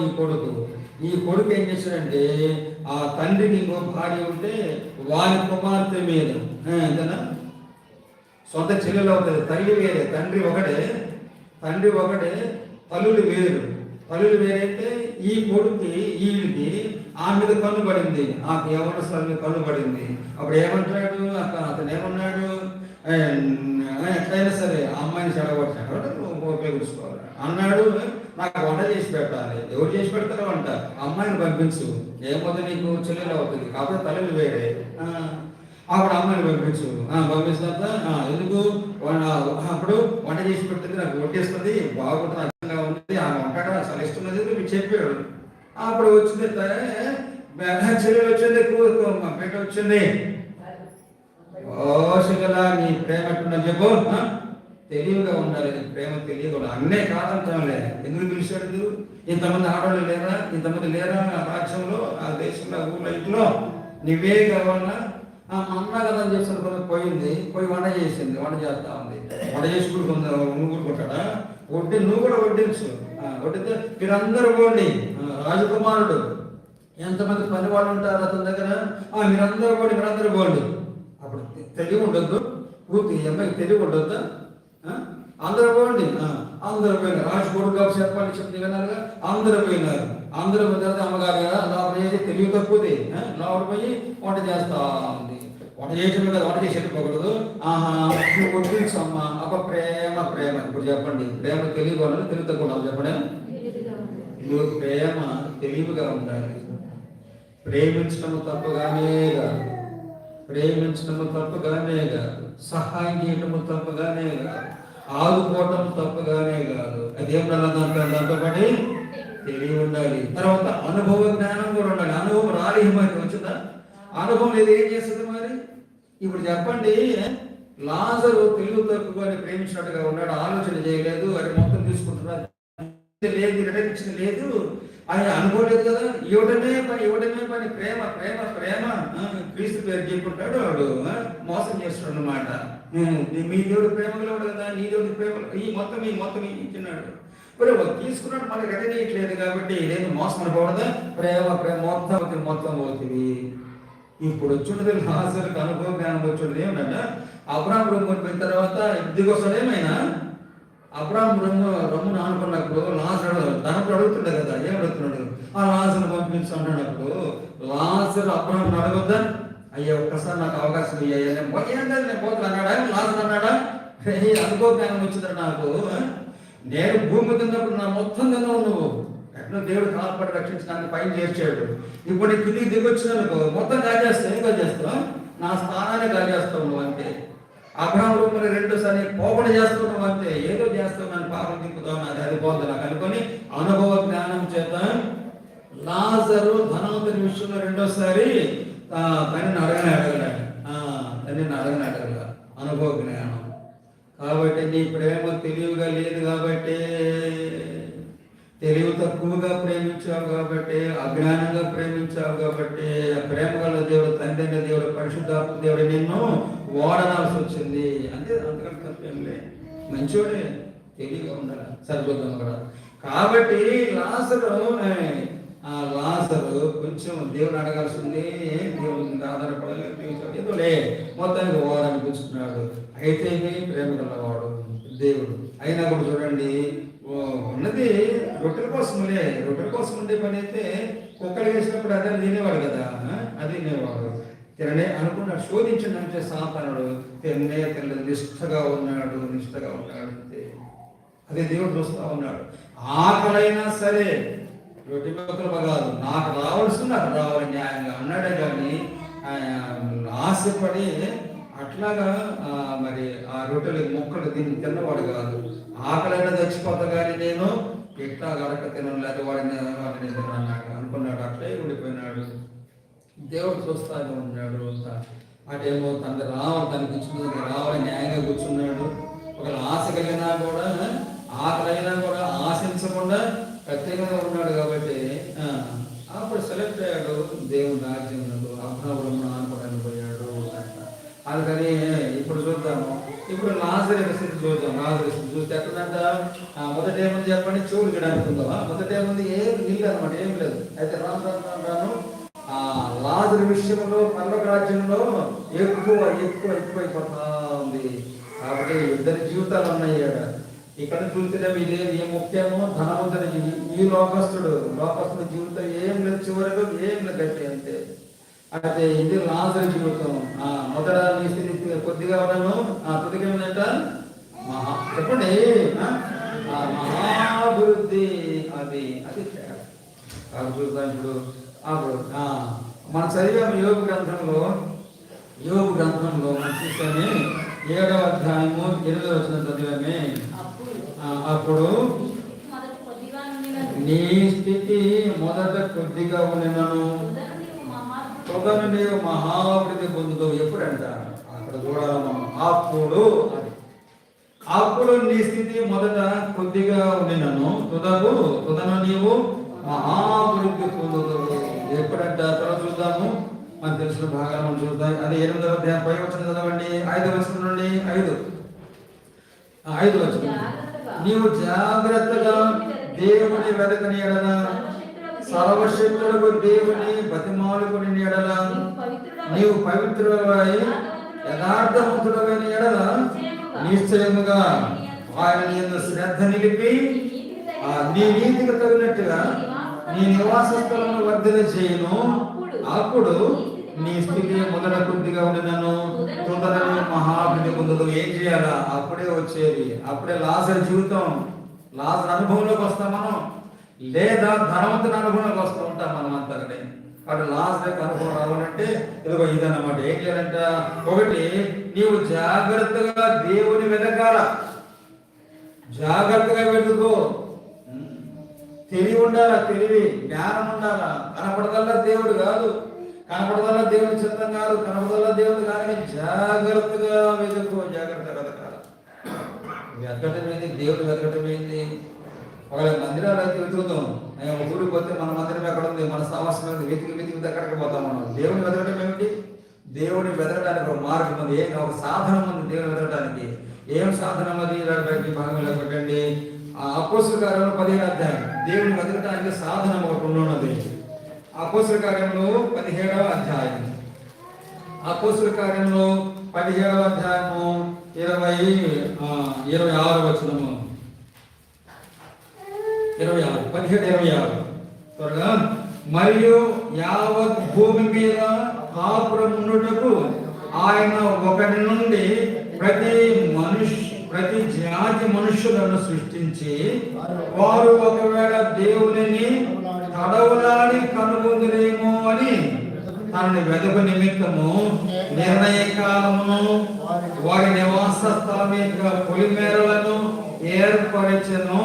ఈ కొడుకు ఏం చేశాడంటే, ఆ తండ్రికి ఇంకో భార్య ఉంటే వారి కుమార్తె మీద అంతేనా సొంత చెల్లెలు అవుతుంది. తల్లి వేరే, తండ్రి ఒకటే, తల్లులు వేరైతే ఈ కొడుకు వీడికి ఆ మీద కన్ను పడింది, ఆ యవనస్తుల మీద కన్ను పడింది. అప్పుడు ఏమంటాడు అతను ఏమన్నాడు, ఎట్లయినా సరే ఆ అమ్మాయిని చెడగొట్టాడు, ఉపయోగించుకోవాలి అన్నాడు. నాకు వంట చేసి పెట్టాలి. ఎవరు చేసి పెడతారో వంట, అమ్మాయిని పంపించు, ఏమవుతుంది నీకు చెల్లెలు అవుతుంది, కాకపోతే తల్లి వేరే. అప్పుడు అమ్మాయిని పంపిస్తున్నా ఎందుకు అప్పుడు వంట చేసి పెడుతుంది, నాకు వడ్డేస్తుంది, బాగుంటుంది, అర్థంగా ఉంది, ఆ వంట అసలు ఇస్తున్నది మీకు చెప్పాడు. అప్పుడు వచ్చింది చెల్లెలు వచ్చింది, బిడ్డ వచ్చింది. ఓషగలా నీ ప్రేమ ఎట్టున్నా చెప్పు. తెలివిగా ఉండాలి. ప్రేమ తెలియదు. అన్నే కాదంటాంలే. ఎందుకు పిలిచాడు? ఇంతమంది ఆడవాళ్ళు లేరా, ఇంతమంది లేరా ఆ రాజ్యంలో, ఆ దేశంలో, ఊళ్ళో, ఇంట్లో నువ్వే కావాలన్నా అన్న కదా అని చేస్తాను. పోయి వంట చేసింది, వంట చేస్తా ఉంది. వంట చేసి ఊరుకుంటాడా? నువ్వు కూడా వడ్డించు. వడ్డితే మీరందరూ పోండి. రాజకుమారుడు ఎంతమంది పని వాళ్ళు ఉంటారు అతని దగ్గర, మీరందరూ పోండి. అప్పుడు తెలివి ఉండొద్దు, పూర్తి అమ్మాయికి తెలివి ఉండొద్దా? అందరూ పోండి. అందరూ పోయినారు. రాజు కొడుకు చెప్పాలి చెప్తే విన్నారుగా, అందరూ పోయినారు. అందరూ పోయిన అమ్మగారు కదా లోపల తెలివి తక్కువది, లోపల పోయి వంట చేస్తా ఉంది. వంట చేసిన కదా, వంట చేసి వెళ్ళిపోకూడదు. వడ్డించు అమ్మ. ఒక ప్రేమ. ఇప్పుడు చెప్పండి, ప్రేమ తెలివిగా ఉండాలి, తెలివి తక్కువ ఉండాలి చెప్పండి. నువ్వు ప్రేమ తెలివిగా ఉండాలి. ప్రేమించడం తప్పుగానే కాదు, సహాయం చేయటము తప్పుగానే కాదు, ఆదుకోవటం తప్పుగానే కాదు. అదేం దాంతో పడి తెలివి ఉండాలి. తర్వాత అనుభవ జ్ఞానం కూడా ఉండాలి. అనుభవం రాలి మరి వచ్చిందా? అనుభవం లేదు, ఏం చేస్తుంది మరి? ఇప్పుడు చెప్పండి, లాజరు తెలివి తక్కువని ప్రేమించినట్టుగా ఉన్నాడు, ఆలోచన చేయలేదు, అది మొత్తం తీసుకుంటున్నాడు లేదు, రిటర్న్ లేదు, ఆయన అనుకోలేదు కదా. ఇవ్వడమే పని ప్రేమ క్రీస్తు పేరు చెప్పుకుంటాడు వాడు, మోసం చేస్తున్నాడు అన్నమాట. మీ దేవుడు ప్రేమలో కదా, నీ దేవుడి ప్రేమ ఈ మొత్తం ఇచ్చినాడు. ఇప్పుడు తీసుకున్నాడు, మనకి రిటర్న్ ఇయట్లేదు కాబట్టి నేను మోసం అనకూడదా? ప్రేమ మొత్తం అవుతుంది. ఇప్పుడు వచ్చుండదు లాజరుకు అనుభవ జ్ఞానం వచ్చుండదు. ఏమన్నా అబ్రాహాం రొమ్ముని పోయిన తర్వాత దిగొస్తాడు. ఏమైనా అబ్రాహాం రొమ్మును ఆనుకున్నప్పుడు లాజరు ధనప్పుడు అడుగుతుండే కదా, ఏం అడుగుతున్నాడు? ఆ లాజరును పంపించుకున్నప్పుడు లాజరు అబ్రాహాం అడగొద్దా? అయ్యా ఒక్కసారి నాకు అవకాశం ఇయ్యా, నేను పోతున్నా అన్నాడా? లాజరు అన్నాడా? అనుభవ జ్ఞానం వచ్చిందా నాకు? నేను భూమి తిన్నప్పుడు నా మొత్తం తిన్నావు నువ్వు. ఎక్కడ దేవుడు కాల్పడి రక్షించడానికి పైన చేర్చాడు. ఇప్పుడు కిందికి దిగొచ్చినందుకు మొత్తం కాజేస్తావు. ఏం కాజేస్తావు? నా స్థానాన్ని కాజేస్తావు నువ్వు అంతే. అబ్రాహాం రూపంలో రెండోసారి పోకుండా చేస్తున్నావు అంతే. ఏదో చేస్తావు, నన్ను పాపం దింపుతావు, అది పోతుంది నాకు అనుకొని అనుభవ జ్ఞానం చేత లాజరు ధనవంతుని విషయంలో రెండోసారి తనని అడగలేడు. అని నేను అడగనట్టుగా అనుభవ జ్ఞానం. కాబట్టి నీ ప్రేమ తెలివిగా లేదు కాబట్టి, తెలివి తక్కువగా ప్రేమించావు కాబట్టి, అజ్ఞానంగా ప్రేమించావు కాబట్టి, ప్రేమ గల దేవుడు, తండ్రి అయిన దేవుడు, పరిశుద్ధాత్మ దేవుడు నిన్ను వాడనాల్సి వచ్చింది. అంతే, అంతకంటే తప్పేం లేదు. మంచోడే, తెలివిగా ఉండాలి, సరిపోతాం కూడా. కాబట్టి లాజరు కొంచెం దేవుడు అడగాల్సింది, దేవుడు ఆధారపడలేదు, ఏదోలే మొత్తానికి ఓదానిపించుకున్నాడు. అయితే ప్రేమ గలవాడు దేవుడు అయినా కూడా చూడండి, ఉన్నది రొట్టెల కోసములే. రొట్టెల కోసం ఉండే పని అయితే కుక్కలు వేసినప్పుడు అదే తినేవాడు కదా, అది తినేవాడు. తిననే అనుకున్నాడు, శోధించిందంటే సాతానుడు తినలేదు, నిష్ఠగా ఉన్నాడు అంతే. అదే దేవుడు చూస్తూ ఉన్నాడు. ఆకలైనా సరే రొట్టె మొక్కలు కాదు, నాకు రావాలి న్యాయంగా అన్నాడే కానీ ఆశపడి అట్లాగా మరి ఆ రొట్టెలు మొక్కలు తిన్నవాడు కాదు. ఆకలైనా చచ్చిపోతా కానీ నేను ఎట్లా గడక తినను, లేదా వాడిని అన్నాడు అనుకున్నాడు. అట్లే ఉండిపోయినాడు. దేవుడు చూస్తానే ఉన్నాడు. అటేమో తనకి తనకి ఇచ్చిన రావాలని న్యాయంగా కూర్చున్నాడు. ఒకవేళ ఆశ కలిగినా కూడా, ఆకలైనా కూడా ఆశించకుండా ప్రత్యేకంగా ఉన్నాడు. కాబట్టి అప్పుడు సెలెక్ట్ అయ్యాడు దేవుని రాజ్యంలో. అబ్రాహాము అనుకోవడానికి పోయాడు. అందుకని ఇప్పుడు చూద్దాము. ఇప్పుడు లాజరు స్థితి చూద్దాం. లాజరు స్థితి చూస్తే ఎక్కడంట, మొదట ఏముంది చెప్పండి, చెవులు గిడానుకుందామా? మొదట ఏముంది, ఏం నీళ్ళు అనమాట, ఏం లేదు. అయితే రాను లాజరు విషయంలో పరలోక రాజ్యంలో ఎక్కువైపోతా ఉంది. కాబట్టి ఇద్దరి జీవితాలు ఉన్నాయి. ఇక్కడ చూస్తేనే ఇదే ముఖ్యమో ధనవంతుడికి, ఈ లోకస్తుడు జీవితం ఏం లేదు, చివరిలో ఏం లేదు, గట్టి అంతే. అయితే ఇది లాజరు జీవితం. మొదట నీ స్థితి కొద్దిగా ఉన్నాను, కొద్దిగా ఏమిటంట చెప్పండి, మహాభివృద్ధి. అది చూద్దాం ఇప్పుడు. అప్పుడు మనం చదివాము యోగు గ్రంథంలో మనం చూసామే, 7వ అధ్యాయము 8వ వచనం చదివామే. అప్పుడు నీ స్థితి మొదట కొద్దిగా ఉన్నను, తొదను నీవు మహాభివృద్ధి పొందుతావు. ఎప్పుడంట అక్కడ చూడాలి మనం. అప్పుడు నీ స్థితి మొదట కొద్దిగా ఉన్నను, తొదను నీవు మహాభివృద్ధి పొందుతావు. ఎప్పుడంట తర్వాత చూద్దాము. మనకు తెలిసిన భాగాలు మనం చూద్దాం. అది 8వ అధ్యాయం 5వ వచనం చదవండి. 5వ వచనం నుండి 5 వచనం. నీవు జాగ్రత్తగా దేవుని వెదకని ఎడల, సర్వశక్తులకు దేవుని బతిమాలుకుని ఎడల, నీవు పవిత్రుడవై యథార్థవంతుడమైన ఎడల నిశ్చయముగా ఆయన యందు శ్రద్ధ నిలిపి నీ నీతికి తగినట్టుగా నీ నివాస స్థలమును వర్ధన చేయను. అప్పుడు నీ స్థితి మొదట కొద్దిగా ఉండను, తొందరగా మహాభివృద్ధి పొందదు. ఏం చేయాలా? అప్పుడే వచ్చేది. అప్పుడే లాజరు జీవితం, లాజరు అనుభవంలోకి వస్తాం మనం, లేదా ధనవంతుని అనుభవంలోకి వస్తూ ఉంటాం మనం అంతా. కాబట్టి లాజరుకి అనుభవం రావాలంటే ఇదిగో ఇదన్నమాట. ఏం చేయాలంట? ఒకటి, నీవు జాగ్రత్తగా దేవుని వెతకాల, జాగ్రత్తగా వెతుకో. తెలివి ఉండాలా, తెలివి జ్ఞానం ఉండాలా. కనపడదల్లా దేవుడు కాదు, కనపడదల్లా దేవుడి చిత్తం కాదు, కనపడదల్లా దేవుడు కానీ జాగ్రత్తగా వెతుకో, జాగ్రత్తగా వెతకాల. వెతకటం ఏంది? దేవుడు వెతకటం ఏంది? ఒకవేళ మందిరాలు అయితే వెతుకుతాం, ఊరికి పోతే మన మందిరం ఎక్కడ ఉంది, మన సమస్య వెతికి ఎక్కడికి పోతాం మనం. దేవుని వెతకటం ఏమిటి? దేవుని వెతకడానికి ఒక మార్గం ఉంది, ఒక సాధనం ఉంది దేవుని వెతకడానికి. ఏం సాధనం అది? బయటికి భాగంలో పెట్టండి. అపోస్తల కార్యంలో 15వ అధ్యాయం, దేవుని వెతకడానికి సాధనం ఒకటి ఉన్నది. అపోస్తల కార్యంలో 17వ అధ్యాయం, అపోస్తల కార్యంలో 17వ అధ్యాయము 26వ వచనము, 17:26 త్వరగా. మరియు యావత్ భూమి మీద కాపురం ఉండుటకు ఆయన ఒకటి నుండి ప్రతి జాతి మనుషులను సృష్టించి, వారు ఒకవేళ దేవుని తడవలాడి కనుగొందురేమో అని తనని వెదకు నిమిత్తము నిర్ణయ కాలమును వారి నివాస స్థలం యొక్క పొలిమేరలను ఏర్పరచెను.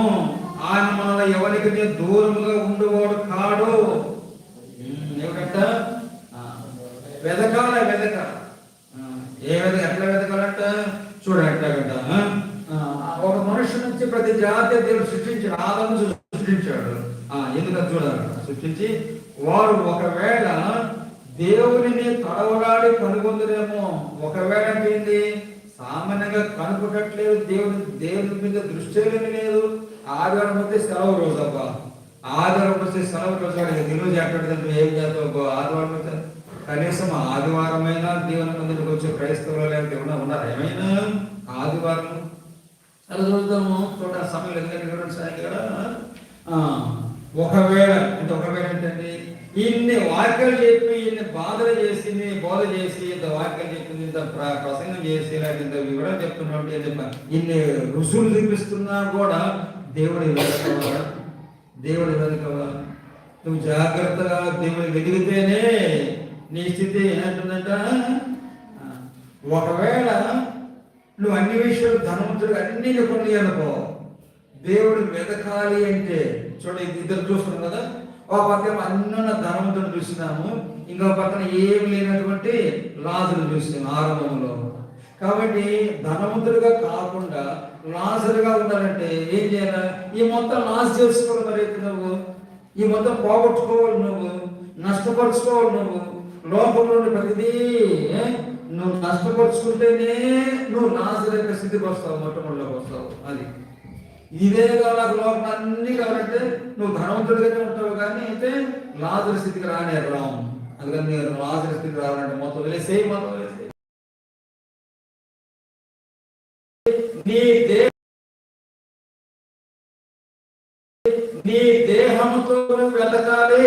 ఆయన మనలో ఎవరికి దూరముగా ఉండేవాడు కాడు. ఏమిటంట? వెదకాల ప్రతి జాతి దేవుడు సృష్టించాడు, ఆదాము సృష్టించాడు. ఎందుకంటే చూడాలి, సృష్టించి వారు ఒకవేళ దేవునిని తడవలాడి కనుగొందరేమో. ఒకవేళ ఏంటి, సామాన్యంగా కనుగొనట్లేదు, దేవుని మీద దృష్టి లేదు. ఆదివారం వస్తే సెలవు రోజు అబ్బా, ఆదివారం వస్తే సెలవు రోజు ఈరోజు ఎక్కడంటే ఏం చేస్తావు ఆదివారం వస్తే కనీసం ఆదివారమైనా దేవుని మందికి వచ్చే క్రైస్తవులు లేకపోతే ఉన్నారు ఏమైనా ఆదివారం అలా చూద్దాము. చూడ సమయం ఎందుకంటే కదా ఒకవేళ ఏంటండి, ఇన్ని వాక్యాలు చెప్పి ఇన్ని బాధలు చేసి బోధ చేసి ఇంత వాక్యాలు చెప్పింది, ఇంత ప్రసంగం చేసి లేకపోతే ఇంత వివరణ చెప్తున్నట్టు ఇన్ని రుసులు చూపిస్తున్నా కూడా దేవుడి వెనుకవా. నువ్వు జాగ్రత్తగా దేవుని వెతికితేనే నీ స్థితి ఏమంటుందంట. ఒకవేళ నువ్వు అన్ని విషయాలు ధనవంతుడు అన్ని కొన్ని అనుకో, దేవుడు వెతకాలి అంటే చూడ ఇద్దరు చూస్తున్నాం కదా. ఒక పక్కన అన్న ధనవంతుడు చూస్తున్నాము, ఇంకో పక్కన ఏమి లేనటువంటి లాజరును చూస్తున్నాము ఆరంభంలో. కాబట్టి ధనవంతుడిగా కాకుండా లాజరుగా ఉండాలంటే ఏం చేయాలి? ఈ మొత్తం లాస్ చేసుకోవాలి. మరి నువ్వు ఈ మొత్తం పోగొట్టుకోవాలి, నువ్వు నష్టపరుచుకోవాలి. నువ్వు లోకంలో ప్రతిదీ నువ్వు నష్టపరుచుకుంటేనే నువ్వు లాజరు యొక్క స్థితికి వస్తావు, మొట్టమొదటిలోకి వస్తావు. అది ఇదే కావాలి, లోపల అన్ని కావాలంటే నువ్వు ధనవంతుడిగానే ఉంటావు, కానీ అయితే లాజరు స్థితికి రావు. అందుకని నేను లాజరు స్థితికి రావాలంటే మొత్తం వదిలేసేయి. నీ దేహంతో వెతకాలి.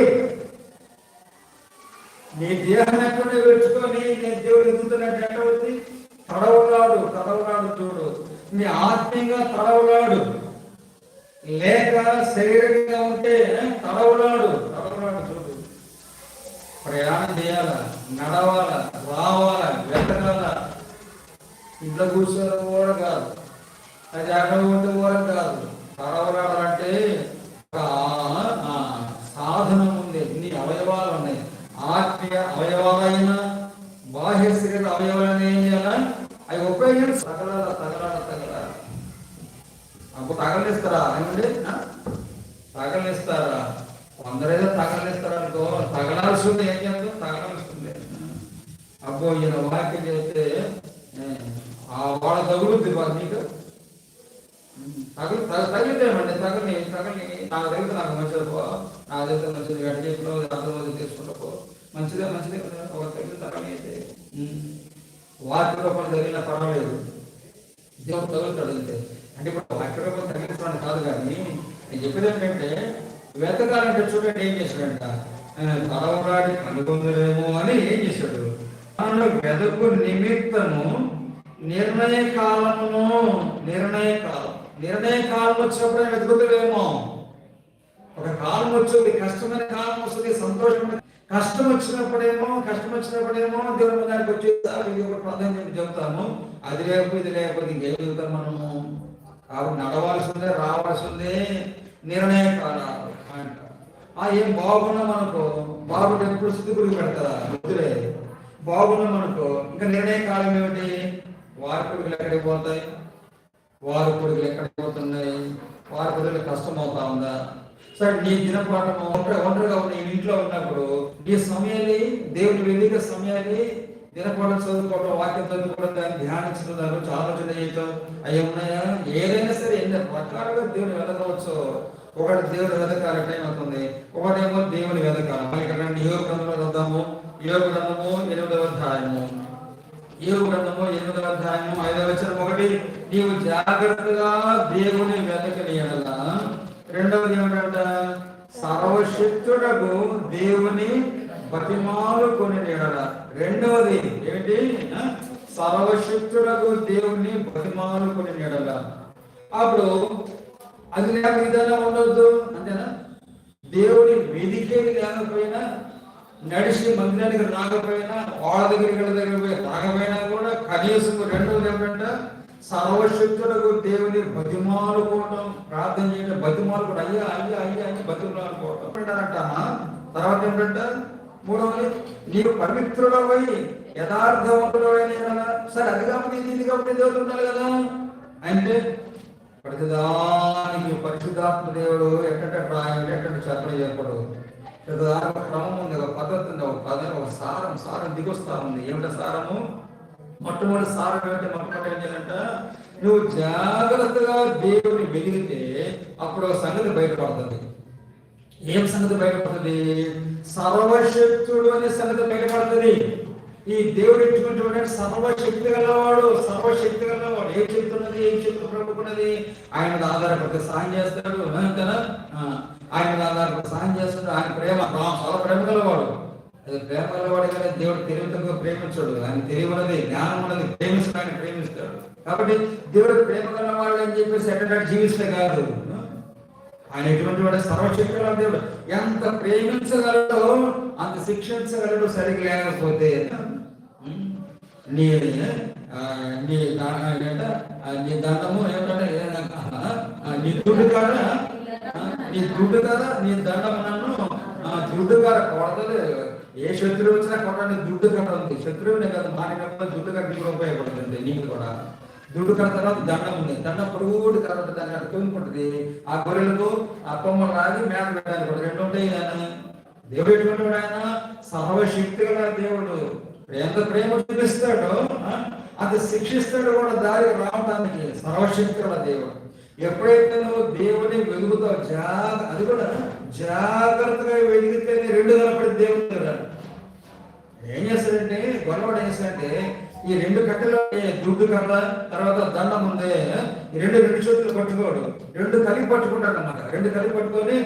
నీ దేహం ఎక్కడ పెట్టుకొని నేను దేవుడు ఎదుగుతున్నట్టు ఎక్కడ వచ్చి తడవలాడు చూడు. నీ ఆత్మీయంగా తడవలాడు, లేక శరీరంగా ఉంటే తడవలాడు చూడు. ప్రయాణం చేయాల, నడవాల, రావాల, వెతకాల. ఇంట్లో కూర్చొని కూడా కాదు, అది అక్కడ ఉంటే కూడా కాదు. తడవలాడాలంటే సాధనం ఉంది. నీ అవయవాలు ఉన్నాయి, ఆత్మీయ అవయవాలైనా బాహ్య శరీర అవయవాలైనా ఏం చేయాలా? అవి ఉపయోగించి తగలాడ అప్పుడు తగలిస్తారా? ఏమండి తగలిస్తారా? అందరైనా తగలిస్తారా అనుకో, తగలాల్సి ఉంది. ఏం చేస్తాం? తగలాల్సింది. అబ్బో ఈయన వాక్యం చేస్తే వాళ్ళ తగులుద్ది నీకు తగిలితేమండి. తగలి నాకు దగ్గర నాకు మంచిది పో, నా దగ్గర మంచిది గడ్డ చెప్పిన అర్థం తీసుకుంటా మంచిదే ఒక తగిలి అయితే వాక్య రూపాయలు తగిలినా పర్వాలేదు, దేవుడు తగులుతాడు అంతే. అంటే ఇప్పుడు వాక్య రూపాయలు తగిలించడానికి కాదు, కానీ నేను చెప్పేది ఏంటంటే వెతకాలంటే చూడండి ఏం చేశాడంట. తలవరాడి కనుగొందరేమో అని ఏం చేశాడు? వెదకు నిమిత్తము నిర్ణయ కాలం వచ్చినప్పుడే వెతుకుతాడేమో. ఒక కాలం వచ్చేది, కష్టమైన కాలం వస్తుంది, సంతోషమైన కష్టం వచ్చినప్పుడేమో దేవుని దానికి వచ్చేది ఒక ప్రాధాన్యత చెబుతాము. అది లేకపోతే ఇంకేం చెబుతాం మనము? కాబట్టి నడవాల్సిందే, రావాల్సిందే. నిర్ణయ కాలాలు అంట. ఏం బాగున్నాం అనుకో, బాగుంటే ఎప్పుడు స్థితి గురించి పెడతారా? వద్దులే. బాగున్నాం అనుకో, ఇంకా నిర్ణయ కాలం ఏమిటి? వారి కొడుకులు ఎక్కడికి పోతాయి? వారి కొడుకులు ఎక్కడికి పోతున్నాయి? వారి కొడుకులు కష్టం అవుతా ఉందా? సరే, నీ దినపాఠం ఒంటరిగా ఉన్న ఇంట్లో ఉన్నప్పుడు నీ సమయాన్ని దేవుని వెలిగే సమయాన్ని దినపాఠం చదువుకోవడం, వాక్యం చదువుకోవడం, దాన్ని ధ్యానించడం, దాని గురించి ఆలోచన చేయటం అవి ఉన్నాయా? ఏదైనా సరే ఎన్ని రకాలుగా దేవుని వెతకవచ్చు. ఒకటి దేవుని వెతకాలి టైం అవుతుంది, ఒకటేమో దేవుని వెతకాలి. ఇక్కడ యోగ గ్రంథంలో చదువుతాము. యోగ గ్రంథము 8వ అధ్యాయము 5వ వచనం. ఒకటి, నీవు జాగ్రత్తగా దేవుని వెతకని ఎడల. రెండవది ఏమిటంట? సర్వశక్తుడకు దేవుని బతిమాలుకొని ఎడల. రెండవది ఏమిటి? సర్వశక్తుడకు దేవుని బతిమాలుకొని ఎడల. అప్పుడు అది లేక విధానం ఉండొద్దు, అంతేనా? దేవుని వెదికేది లేకపోయినా, నడిచి మందిరానికి రాకపోయినా, వాళ్ళ దగ్గరికి రాకపోయినా కూడా కనీసం రెండవది ఏమిటంటే సర్వశక్తులకు దేవుని బతిమాలుకోవడం, ప్రార్థన చేయడం. బతిమాలుకోవడం, అయ్యా బతిమాలుకోవడం అంటారట. తర్వాత ఏంటంటే మూడవది, నీవు పవిత్రుడవై యథార్థవంతుడవైన కదా. సరే, అది కాబట్టి ఇది కాబట్టి దేవుడు ఉండాలి కదా. అంటే ప్రతిదానికి పరిశుద్ధాత్మ దేవుడు ఎక్కడ రాయడు, ఎక్కడ చెప్పడం చెప్పడు. ప్రతిదానికి క్రమం ఉంది, ఒక పద్ధతి ఉంది, ఒక సారం దిగొస్తా ఉంది. ఏమిటో సారము? మొట్టమొదటి సారం ఏమిటంటే, మొట్టమొదటి ఏం చేయాలంట, నువ్వు జాగ్రత్తగా దేవుని వెలిగితే అప్పుడు ఒక సంగతి బయటపడుతుంది. ఏం సంగతి బయటపడుతుంది? సర్వశక్తుడు అనే సంగతి బయటపడుతుంది. ఈ దేవుడు ఎట్టుకుంటే సర్వశక్తి గలవాడు, సర్వశక్తి గలవాడు. ఏం చెప్తున్నది, ఏం చెప్తున్నది? ఆయన ఆధారపడితే సాయం చేస్తాడు కదా, ఆయన ఆధారపడి సాయం చేస్తాడు. ఆయన ప్రేమ చాలా ప్రేమ గలవాడు. అది ప్రేమ గలవాడు కానీ దేవుడు తెలివితేటగా ప్రేమించాడు. ఆయన తెలియన్నది, జ్ఞానం ఉన్నది, ప్రేమిస్తాడు, ఆయన ప్రేమిస్తాడు. కాబట్టి దేవుడు ప్రేమ గలవాడు అని చెప్పేసి ఎక్కడ జీవిస్తే కాదు. ఆయన ఎటువంటి వాడు? సర్వశక్తి గల దేవుడు. ఎంత ప్రేమించగలడో అంత శిక్షించగలడు. సరిగ్గా లేకపోతే నీ దండము ఏమిటంటే, నీ దుడ్డు కదా నీ దండము నన్ను దుడ్డు కాడ కొడతలు. ఏ శత్రువు వచ్చినా కొట్టని దుడ్డు కట్ట ఉంది. శత్రువునే కదా మానవ దుడ్డు కట్ట నీకు ఉపయోగపడుతుంది. నీకు కూడా దుడ్డు కట్ట తర్వాత దండం ఉంది. దండం పొడుగుడు కాబట్టి దాన్ని అక్కడ తొంగుకుంటుంది. ఆ గొర్రెలకు ఆ కొమ్మలు రాగి మేత పెట్టాలి కూడా, రెండు ఉంటాయి. ఆయన దేవుడు ఎటువంటి వాడు? ఆయన సర్వశక్తి గల దేవుడు. ఎంత ప్రేమ చూపిస్తాడో అంత శిక్షిస్తాడు కూడా దారి రావడానికి. సర్వశక్తి గల దేవుడు. ఎప్పుడైతే నువ్వు దేవుని వెలుగుతావు, అది కూడా జాగ్రత్తగా వెలిగితే రెండు కనపడి దేవుడు కదా ఏం చేస్తాడంటే, గొల్లవాడు ఏం చేస్తాడంటే, ఈ రెండు కట్టెలు దుడ్డు కర్ర తర్వాత దండం ఉంది, ఈ రెండు చేతులు పట్టుకోడు, రెండు కలిపి పట్టుకుంటాడు అన్నమాట. రెండు కలిపి పట్టుకొని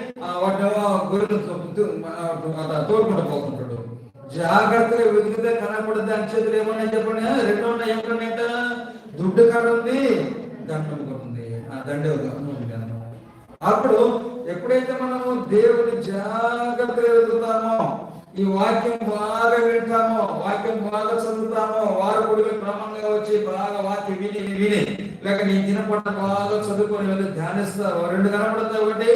వాటి గొర్రెలు తోడుకుంటూ పోతుంటాడు. జాగ్రత్తగా వెతికితే కనపడుద్ది. అని చేతులు ఏమన్నా చెప్పండి, రెండు ఉన్నాయి. ఏమన్నాయంట? దుడ్డు కర్ర ఉంది, దండం కూడా ఉంది. ఆ దండే ఉంది. అప్పుడు ఎప్పుడైతే మనము దేవుని జాగ్రత్తగా వెతుకుతామో, ఈ వాక్యం బాగా వింటామో, వాక్యం బాగా చదువుతామో, వారు కూడా క్రమంగా వచ్చి బాగా వాక్యం విని లేక నీ దినపట్ల బాగా చదువుకొని వెళ్ళి ధ్యానిస్తారు. రెండు కనపడతాయి. ఒకటి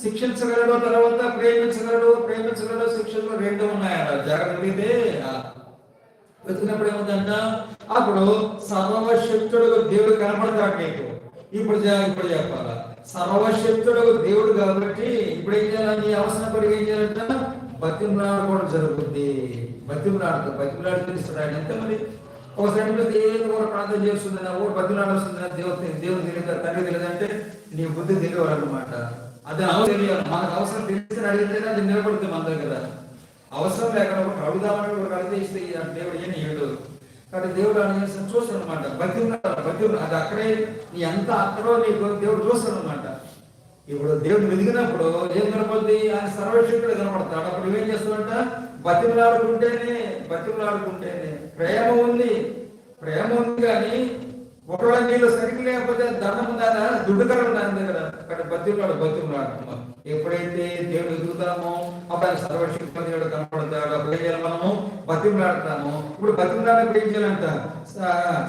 శిక్షించగలడు, తర్వాత ప్రేమించగలడు. శిక్షలు రెండు ఉన్నాయట. జాగ్రత్త వెతికినప్పుడు ఏముందంట, అప్పుడు సర్వశక్తుడు దేవుడు కనపడతాడు నీకు. ఇప్పుడు చెప్పాలా, సర్వశక్తుడు దేవుడు కాబట్టి ఇప్పుడు ఏం చేయాలి? నీ అవసరం కొరకు ఏం చేయాలంట? బతిమలాడు కూడా జరుగుద్ది. బతిమలాడు తెలుస్తాడు ఆయన. ఎంత మరి ఒకసారి ఏదో కూడా ప్రార్థన చేస్తుంది, ఓ బతిమలాడు వస్తుంది, దేవుడు తెలియదు, తండ్రి తెలియదు అంటే నీ బుద్ధి తెలియదు అనమాట. అది అవసరం తెలియాలి. మనకు అవసరం తెలిసి అడిగితేనే అది నిలబడుతుంది మన దగ్గర. అవసరం లేకుండా అడుగుదామని ఒక అడిగితే ఇస్తే దేవుడు ఏమి ఏడు. కాబట్టి దేవుడు అని చూస్తాడు అనమాట. బతిమలాడు అది అక్కడే నీ ఎంత అక్కడో నీకు దేవుడు చూస్తాడు అనమాట. ఇప్పుడు దేవుడు వెలిగినప్పుడు ఏం కనపడుతుంది? ఆయన సర్వశక్తుడు కనపడతాడు. అప్పుడు ఏం చేస్తాడంట? బతిమలాడుకుంటేనే ప్రేమ ఉంది కానీ ఒకవేళ నీళ్ళు సరిగ్గా లేకపోతే దండం ఉందా, దుడ్డుకరం దాని దగ్గర. అక్కడ బతిమలాడు. ఎప్పుడైతే దేవుడు ఎదుగుతామో అప్పుడు ఆయన సర్వశక్తి దేవుడు కనపడతాడు. అప్పుడు ఏం చేయాలి? మనము బతిమలాడతాము. ఇప్పుడు బతిమలాడినప్పుడు ఏం చేయాలంట?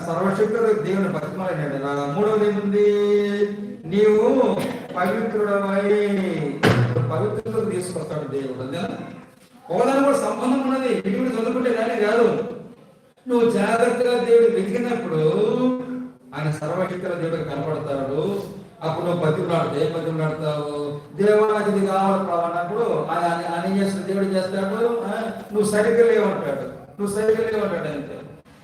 సర్వశక్తుడు దేవుని బతిమలాడినాడు. మూడవది ఏముంది? నీవు పవిత్రుడమై పవిత్రతకు తీసుకొస్తాడు దేవుడు. ఒకదాని కూడా సంబంధం ఉన్నది. ఇంటికి చదువుకుంటే కానీ కాదు. నువ్వు జాగ్రత్తగా దేవుడు వెతికినప్పుడు ఆయన సర్వశక్తుల దేవుడు కనపడతాడు. అప్పుడు నువ్వు బతిమలాడతావు. దేవానికి ఇది కావాలన్నప్పుడు ఆయన ఏం చేస్తాడు? దేవుడు చేస్తాడు. నువ్వు సరిగ్గా లేవంటాడు. అంతే.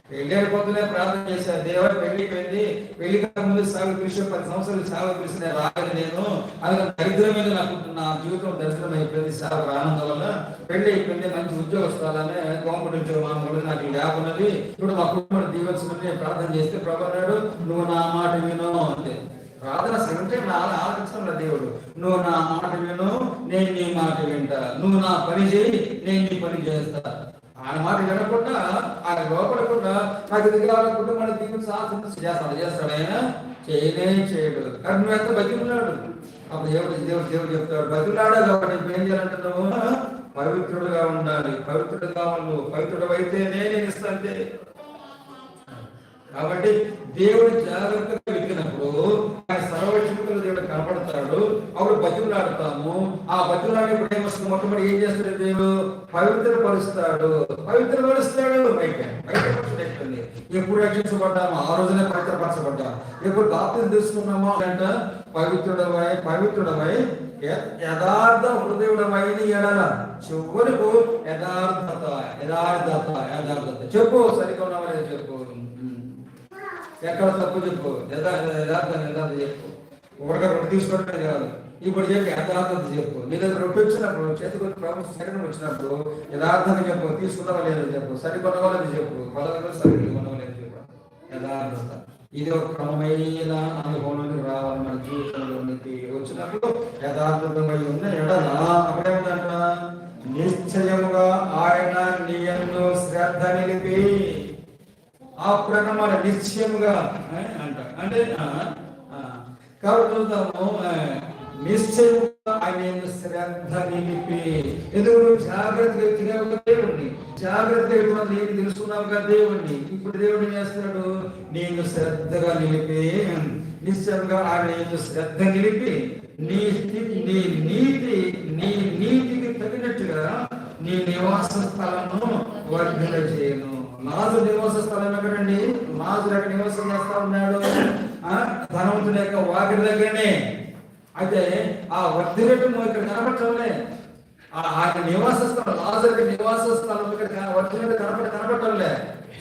పెళ్ళైపోతూనే ప్రార్థన చేశారు. దేవుడు పెళ్లి ముందు సాగు పిలిచి 10 సంవత్సరాలు సాగు పిలిచి నేను రాలేదు. నేను అది దరిద్రమైన నా జీవితం దరిద్రం అయిపోయింది. సాగు ఆనందం వల్ల పెళ్లి అయిపోయింది. మంచి ఉద్యోగస్తాలని గవర్నమెంట్ ఉద్యోగం నాకు లేకున్నది. ఇప్పుడు మా కుటుంబం దీవించుకుని ప్రార్థన చేస్తే ప్రభు అన్నాడు, నువ్వు నా మాట విను అంటే. ప్రార్థన అంటే నా ఆలోచించడం దేవుడు. నువ్వు నా మాట విను, నేను నీ మాట వింటా. నువ్వు నా పని చేయి, నేను నీ పని చేస్తా. ఆయన మాట వినకుండా, ఆయన లోపడకుండా నాకు ఇది కావాలనుకుంటే మన దీనికి చేస్తాడు. ఆయన చేయడు. కానీ నువ్వు ఎంత బతిమలాడు. అప్పుడు దేవుడు చెప్తాడు, బతిమలాడాలి. కాబట్టి ఇప్పుడు ఏం చేయాలంటే నువ్వు పవిత్రుడుగా ఉండాలి. పవిత్రుడు అయితే నేను ఇస్తాంటే. కాబట్టి దేవుడు జాగ్రత్తగా వెతికినప్పుడు ఆయన సర్వశక్తులు దేవుడు కనపడతాడు. అప్పుడు బతిమలాడతాము. ఆ బతిమలాడినప్పుడు ఏమొస్తుంది? మొట్టమొదటి ఏం చేస్తాడు? దేవుడు పవిత్రపరుస్తాడు. బయట రక్షించబడింది. ఎప్పుడు రక్షించబడ్డామో ఆ రోజునే పవిత్రపరచబడ్డాము. ఎప్పుడు బాప్తిసం తీసుకున్నామో అంటే పవిత్రుడవై యథార్థ హృదయుడవై ఎడల చివరకు యథార్థత చెప్పు. సరిగ్గా ఉన్నామని చెప్పు. ఎక్కడ తప్పు చెప్పు. యథార్థత చెప్పు. ఒకటిగా రొట్టె తీసుకోవడమే కాదు, ఇప్పుడు చెప్పి యథార్థత చెప్పు. నీ దగ్గర రొట్టె వచ్చినప్పుడు చేతికి ప్రభు శరీరం వచ్చినప్పుడు యథార్థంగా చెప్పు. తీసుకున్నావా లేదో చెప్పు. సరికొనవాలని చెప్పు. పదవిలో సరిగ్గా కొనవలేదు చెప్పు. యథార్థత ఇది ఒక క్రమమైన అనుభవంలోకి రావాలి. మన జీవితంలోనికి వచ్చినప్పుడు యథార్థమై ఉన్న ఎడల అప్పుడేమిటంట, నిశ్చయముగా ఆయన నీయందు శ్రద్ధ నిలిపి అప్పుడన్నమాట నిశ్చయముగా అంట. అంటే కాబట్టి చూద్దాము, నిశ్చయముగా ఆయన శ్రద్ధ నిలిపి. ఎందుకు జాగ్రత్తగా తినగా దేవుణ్ణి జాగ్రత్తగా నేను తెలుసుకున్నావు కదా దేవుణ్ణి. ఇప్పుడు దేవుడు చేస్తున్నాడు, నేను శ్రద్ధగా నిలిపి నిశ్చయంగా ఆయన శ్రద్ధ నిలిపి నీ నీతికి తగినట్టుగా నీ నివాస స్థలము వర్ధన చేయను. లాజరు నివాస స్థలం ఎక్కడండి? లాజరు ఎక్కడ నివాసం చేస్తా ఉన్నాడు? ధనవంతుని యొక్క వాకిలి దగ్గరనే. అయితే ఆ వర్ధినట్టు ఇక్కడ కనపడలే. ఆయన నివాస స్థలం, లాజరు నివాస స్థలం ఇక్కడ వర్ధినట్టు కనపడలే.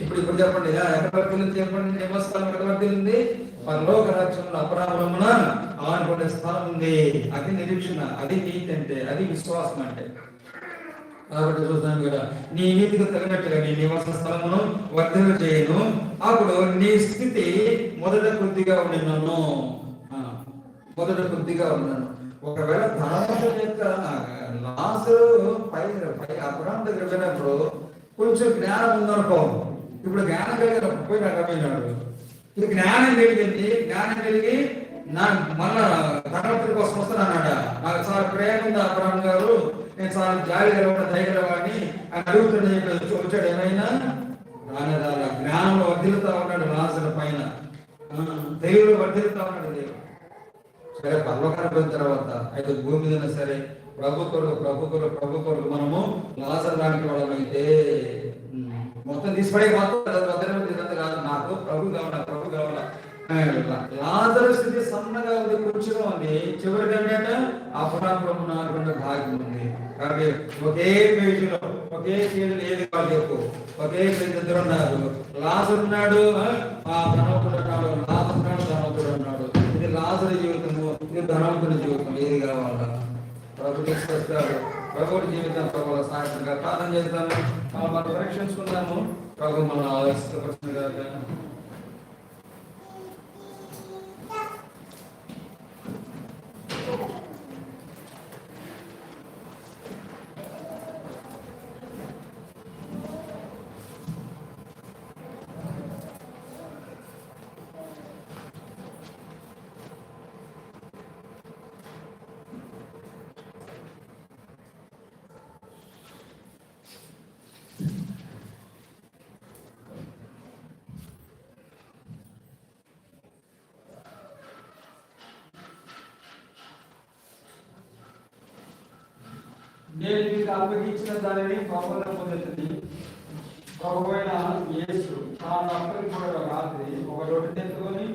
ఇప్పుడు చెప్పండి, ఎక్కడ వర్ధిల్లింది చెప్పండి? నివాస స్థలం ఎక్కడ వర్ధిల్లింది? పరలోక రాజ్యంలో అపరాములమున ఆనుకునే స్థలం ఉంది. అది నిరీక్షణ, అది నీతి అంటే, అది విశ్వాసం అంటే. కాబట్టి చూద్దాం కదా, నీ నీతికి తగినట్టుగా నీ నివాస స్థలమును వర్ధన చేయను. అప్పుడు నీ స్థితి మొదట కొద్దిగా ఉన్నాను. ఒకవేళ ధనవంతుని యొక్క లాజరు పై అబ్రహాము దగ్గర పోయినప్పుడు కొంచెం జ్ఞానం ఉందనుకో. ఇప్పుడు జ్ఞానం కలిగిన పోయి రకమైనాడు. ఇది జ్ఞానం కలిగి నా మళ్ళా ధనవంతుడి కోసం వస్తున్నాడు. నాకు చాలా ప్రేమ ఉంది అబ్రహాము గారు, నేను చాలా జాలి గలవాడు, దయగలవాడిని అని అడుగుతుండే వచ్చాడు. ఏమైనా రానేదాల జ్ఞానంలో వర్ధిల్లుతా ఉన్నాడు. లాజరు పైన దేవుడు వర్ధిల్లుతా ఉన్నాడు. దేవుడు సరే పర్వకానికి పోయిన తర్వాత అయితే భూమి మీద సరే ప్రభు కొరకు మనము లాజరు లాంటి వాళ్ళమైతే మొత్తం తీసిపడే కాదు, నాకు ప్రభు కావాలా. లాజరు స్థితి సన్నగా ఉంది, కొంచెంగా ఉంది. చివరికి ఏంటంటే అపరాధం నాకుండా భాగ్యం ఉంది. కాబట్టి ఒకే పేజీలో ఏది కాదు చెప్పు, ఒకే పేజీ ఇద్దరు ఉన్నారు. లాజరు ఉన్నాడు, ఆ ధనవంతుడు ఉన్నాడు. ధనవంతుడు ఉన్నాడు. ఇది లాజరు జీవితము, ఇది ధనవంతుడి జీవితం. ఏది కావాలా? ప్రభు తీసుకొస్తాడు. ప్రభువుడి జీవితం ప్రభు సాయంత్రంగా ప్రార్థన చేస్తాము. మనం పరీక్షించుకుందాము. ప్రభు మనం ఆలోచిస్తున్నా. నేను మీకు అప్పగించిన దానిని ప్రభువుల పొందుతుంది. ప్రభువైన యేసు తాను అప్పగించిన రాత్రి ఒక రొట్టె తెచ్చుకొని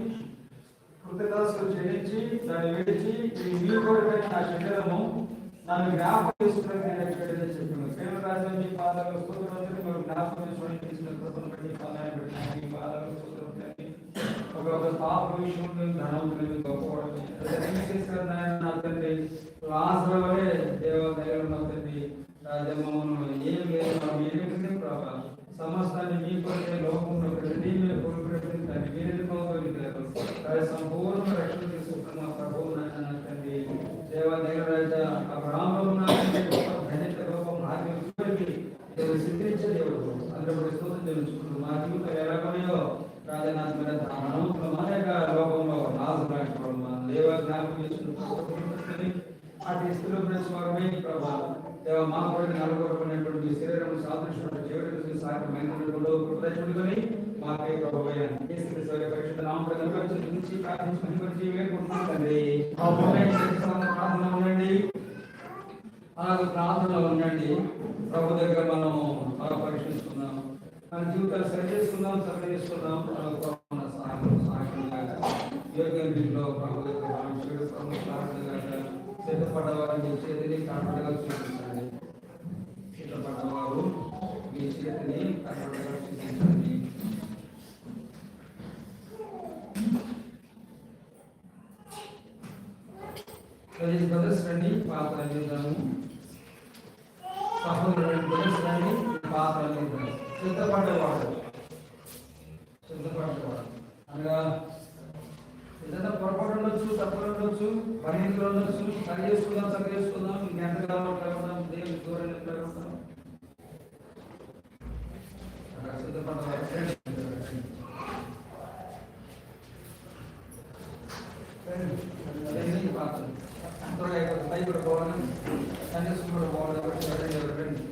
కృతజ్ఞతలు చెల్లించి దాన్ని విడిచి, ఇది మీ కొరకైన నా శరీరము, నన్ను జ్ఞాపకం చేసుకుని చెప్పాను. ప్రేమ రాజు మీ పాదాలు స్తోత్రం, మీరు జ్ఞాపకం చేసుకుని పాదాలు స్తోత్రం. ఒక పాప విషయంలో ధనవంతులు గొప్పవాడు నా తండ్రి. లాజరు వలె దేవదైవండి రాజమ్మను ఏం లేదు ప్రభా. సమస్తాన్ని మీ కొరకే లోకంలో ప్రతి మీరు కోరుకున్నట్టు దాన్ని మీరు సంపూర్ణ రక్షణ తీసుకుంటున్న ప్రభువు నా తండ్రి. దేవదైవరాజ అబ్రహాములో ధన్యత రూపం దేవుడు సిద్ధించే దేవుడు అందరూ స్తోత్రం తెలుసుకుంటూ మా జీవితం ఎలాగో రాజనాథ్ మీద ధనవంతులు మన యొక్క లోకంలో లాజరు దేవ జ్ఞాపకం చేసుకుంటున్నాను. అటు స్థితిలో స్వరమే ప్రభా దేవ మా కొరకు నలుగురుకున్నటువంటి శరీరం సాదృశ్యమైన జీవితం సాధ్యమైన కృతజ్ఞతని మాకే ప్రభువైన యేసుక్రీస్తు వారి పరిశుద్ధ నామములో నుంచి ప్రార్థించుకొని వేడుకుంటున్నానండి. ప్రార్థనలో ఉండండి, అలాగే ప్రార్థనలో ఉండండి. ప్రభు దగ్గర మనం పరీక్షిస్తున్నాము. మన జీవితం జీవితాలు సరి చేసుకుందాం, సరి చేసుకుందాం. యోగంలో ప్రభు సిద్ధపడ్డవారిని చేతిని కనపడగా చూపించండి. సిద్ధపడ్డవారు మీ చేతిని కనపడగా చూపించండి. బ్రదర్స్ రండి, పాత్ర చూద్దాము. సహోదరుడు బ్రదర్స్ రండి, పాత్ర చూద్దాము. సిద్ధపడ్డవాడు అనగా ఏదైనా పొరపాటు ఉండొచ్చు, తప్పులు ఉండొచ్చు, పరిమితులు ఉండొచ్చు. సరి చేసుకుందాం, సరి చేసుకుందాం. ఇంకెంత కావాలంటాం, దేవుని దూరం ఉంటాం. సిద్ధపడ్డవాడు పాత్ర పై కూడా పోవాలి, కన్యాసం కూడా పోవాలి. రండి.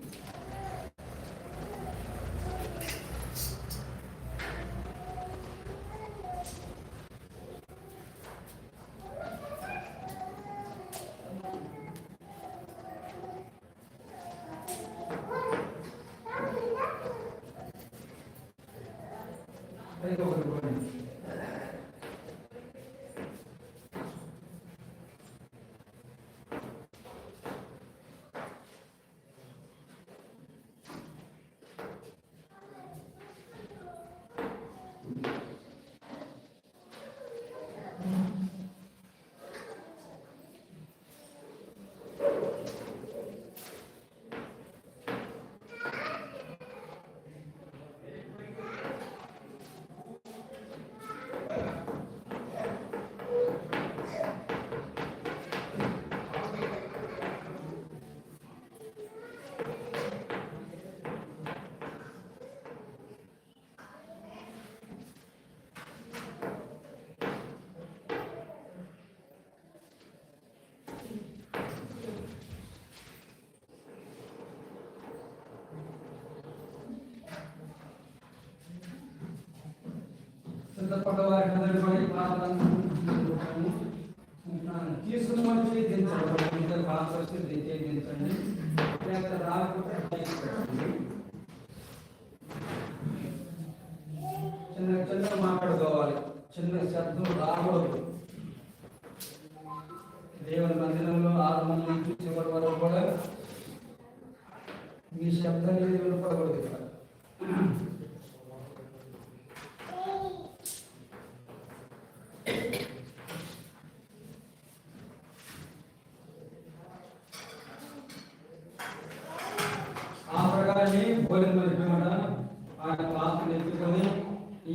సిద్ధపడ్డవారి పాత్రను తీసుకున్న వాళ్ళు దించండి. పాత్ర వస్తే దించండి. రాకపోతే పెట్టండి. చిన్న చిన్న మాట్లాడుకోవాలి, చిన్న శబ్దం రాకూడదు. దేవుని మందిరంలో ఆరంభం నుంచి చివరి వరకు కూడా మీ శబ్దం ఏది వినపడకూడదు. ఆ ప్రకారమే భోజనం అయిపోయిన ఆయన పాత్రను ఎత్తుకొని,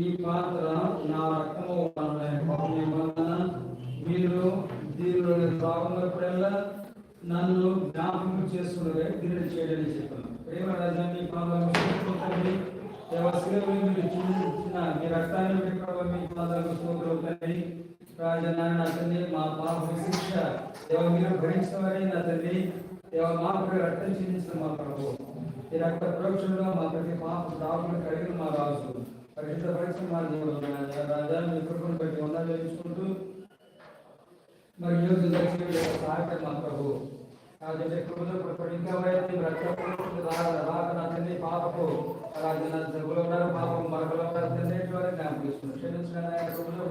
ఈ పాత్ర నా రక్తము వలన మీరు దీనిలో త్రాగున్నప్పుడల్లా నన్ను జ్ఞాపకం చేసుకునే దీనిని చేయడానికి చెప్పాను. ప్రేమ రాజ్యాన్ని పాదాలు మీరు చూసిన మీ రక్తాన్ని పెట్టుకోవడం మీ పాదాలకు స్తోత్రం. రాజనా నా తండ్రి, మా పాప శిక్ష దేవ మీరు భరించమని నా తండ్రి, దేవ మా రక్తం చిందిస్తున్న మా ప్రభు, ఈ రక్త ప్రోక్షణలో మా ప్రతి పాప దాపులు కలిగిన మా రాజు పరిశుద్ధ పరిశ్రమ మా దేవుడు రాజా, మీ కృపను బట్టి ఉండాలి చూసుకుంటూ మరి యోగుల సహాయపడి మా ప్రభు రాజే కృపలో ఇంకా రాక నా తండ్రి పాపకు రాజన జబ్బులో ఉన్నారు, పాపం మరకలో తండ్రి జ్ఞాపకం చేసుకున్నాం. క్షమించిన కృపలో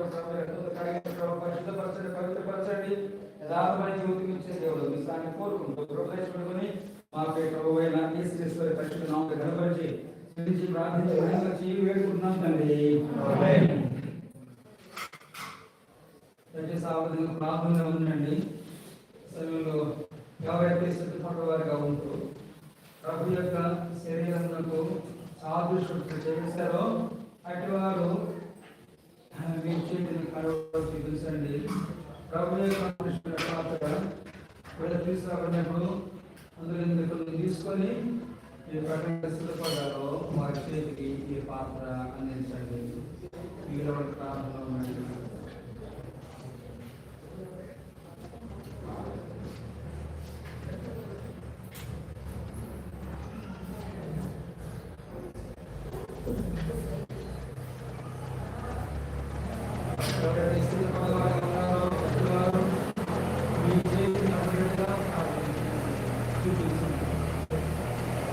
పరిశుద్ధపరచండి, పవిత్రపరచండి. యథార్థమైన జీవితం ఇచ్చే దేవుడు మీ స్థాన్ని కోరుకుంటూ హృదయపడుకొని మా ప్రభు అయిన యేసుక్రీస్తు పరిశుద్ధ నామమున ఘనపరిచి ప్రార్థించి వేడుకుంటున్నాం తండ్రి. సావధానంగా ప్రార్థనగా ఉండండి. సమయంలో ఎవరైతే సిద్ధపడ్డవారుగా ఉంటూ ప్రభు యొక్క శరీరములకు సాదృశ్యుడు చేశారో అటు వారు మీ చేతిని కడవ చూపించండి. ప్రభు యొక్క పాత్ర తీసుకురాబడినప్పుడు అందులో తీసుకొని ఈ ప్రకటన సిద్ధపడ్డారో వారి చేతికి ఈ పాత్ర అందించండి. మిగిలిన ప్రార్థన ఉండండి.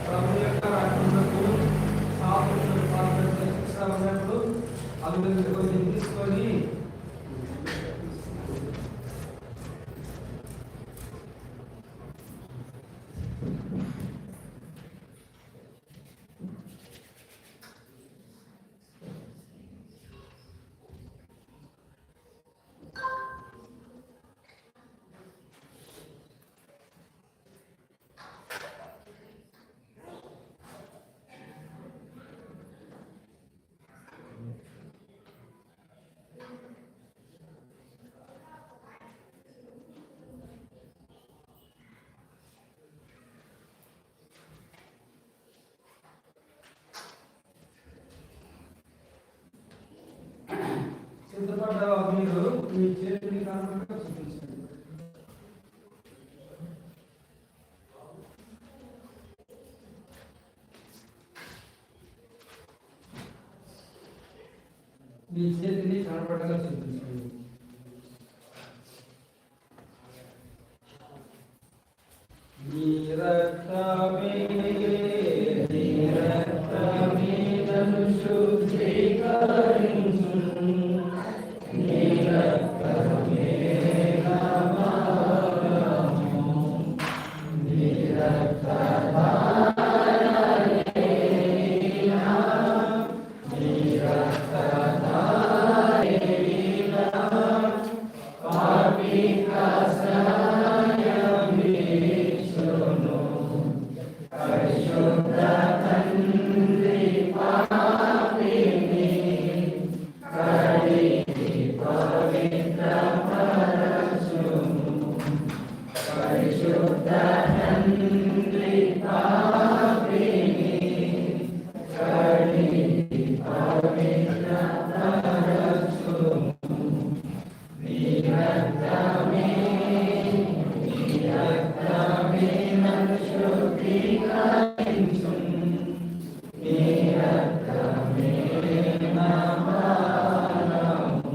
ప్రభు యొక్క రాజ్యమునకు సాధువులను కొంచెం తీసుకొని సిద్ధపడ్డ మీరు మీ చేతిని కనపడక చూపించండి. మీ చేతిని కనపడగా చూపించండి. నీ రక్తమే నన్ను శుద్ధీకరించు. నీ రక్తమే నా భారము. నీ రక్తధారయే నీ రక్తధారయే పాపి కసాయం వీక్షును. పరిశుద్ధ తండ్రి పాపిని కడిగి పవిత్రపరచును. పరిశుద్ధ తండ్రి పాపిని కడిగి పవిత్రపరచును. నీ రక్తమే నన్ను శుద్ధీకరించు. నీ రక్తమే నా భారము.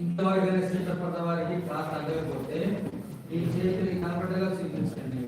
ఇంతవరకు సిద్ధపడ్డ వారికి క్లాస్ అర్థమైపోతే ఈ చేతిని కనపడగా చూపించండి.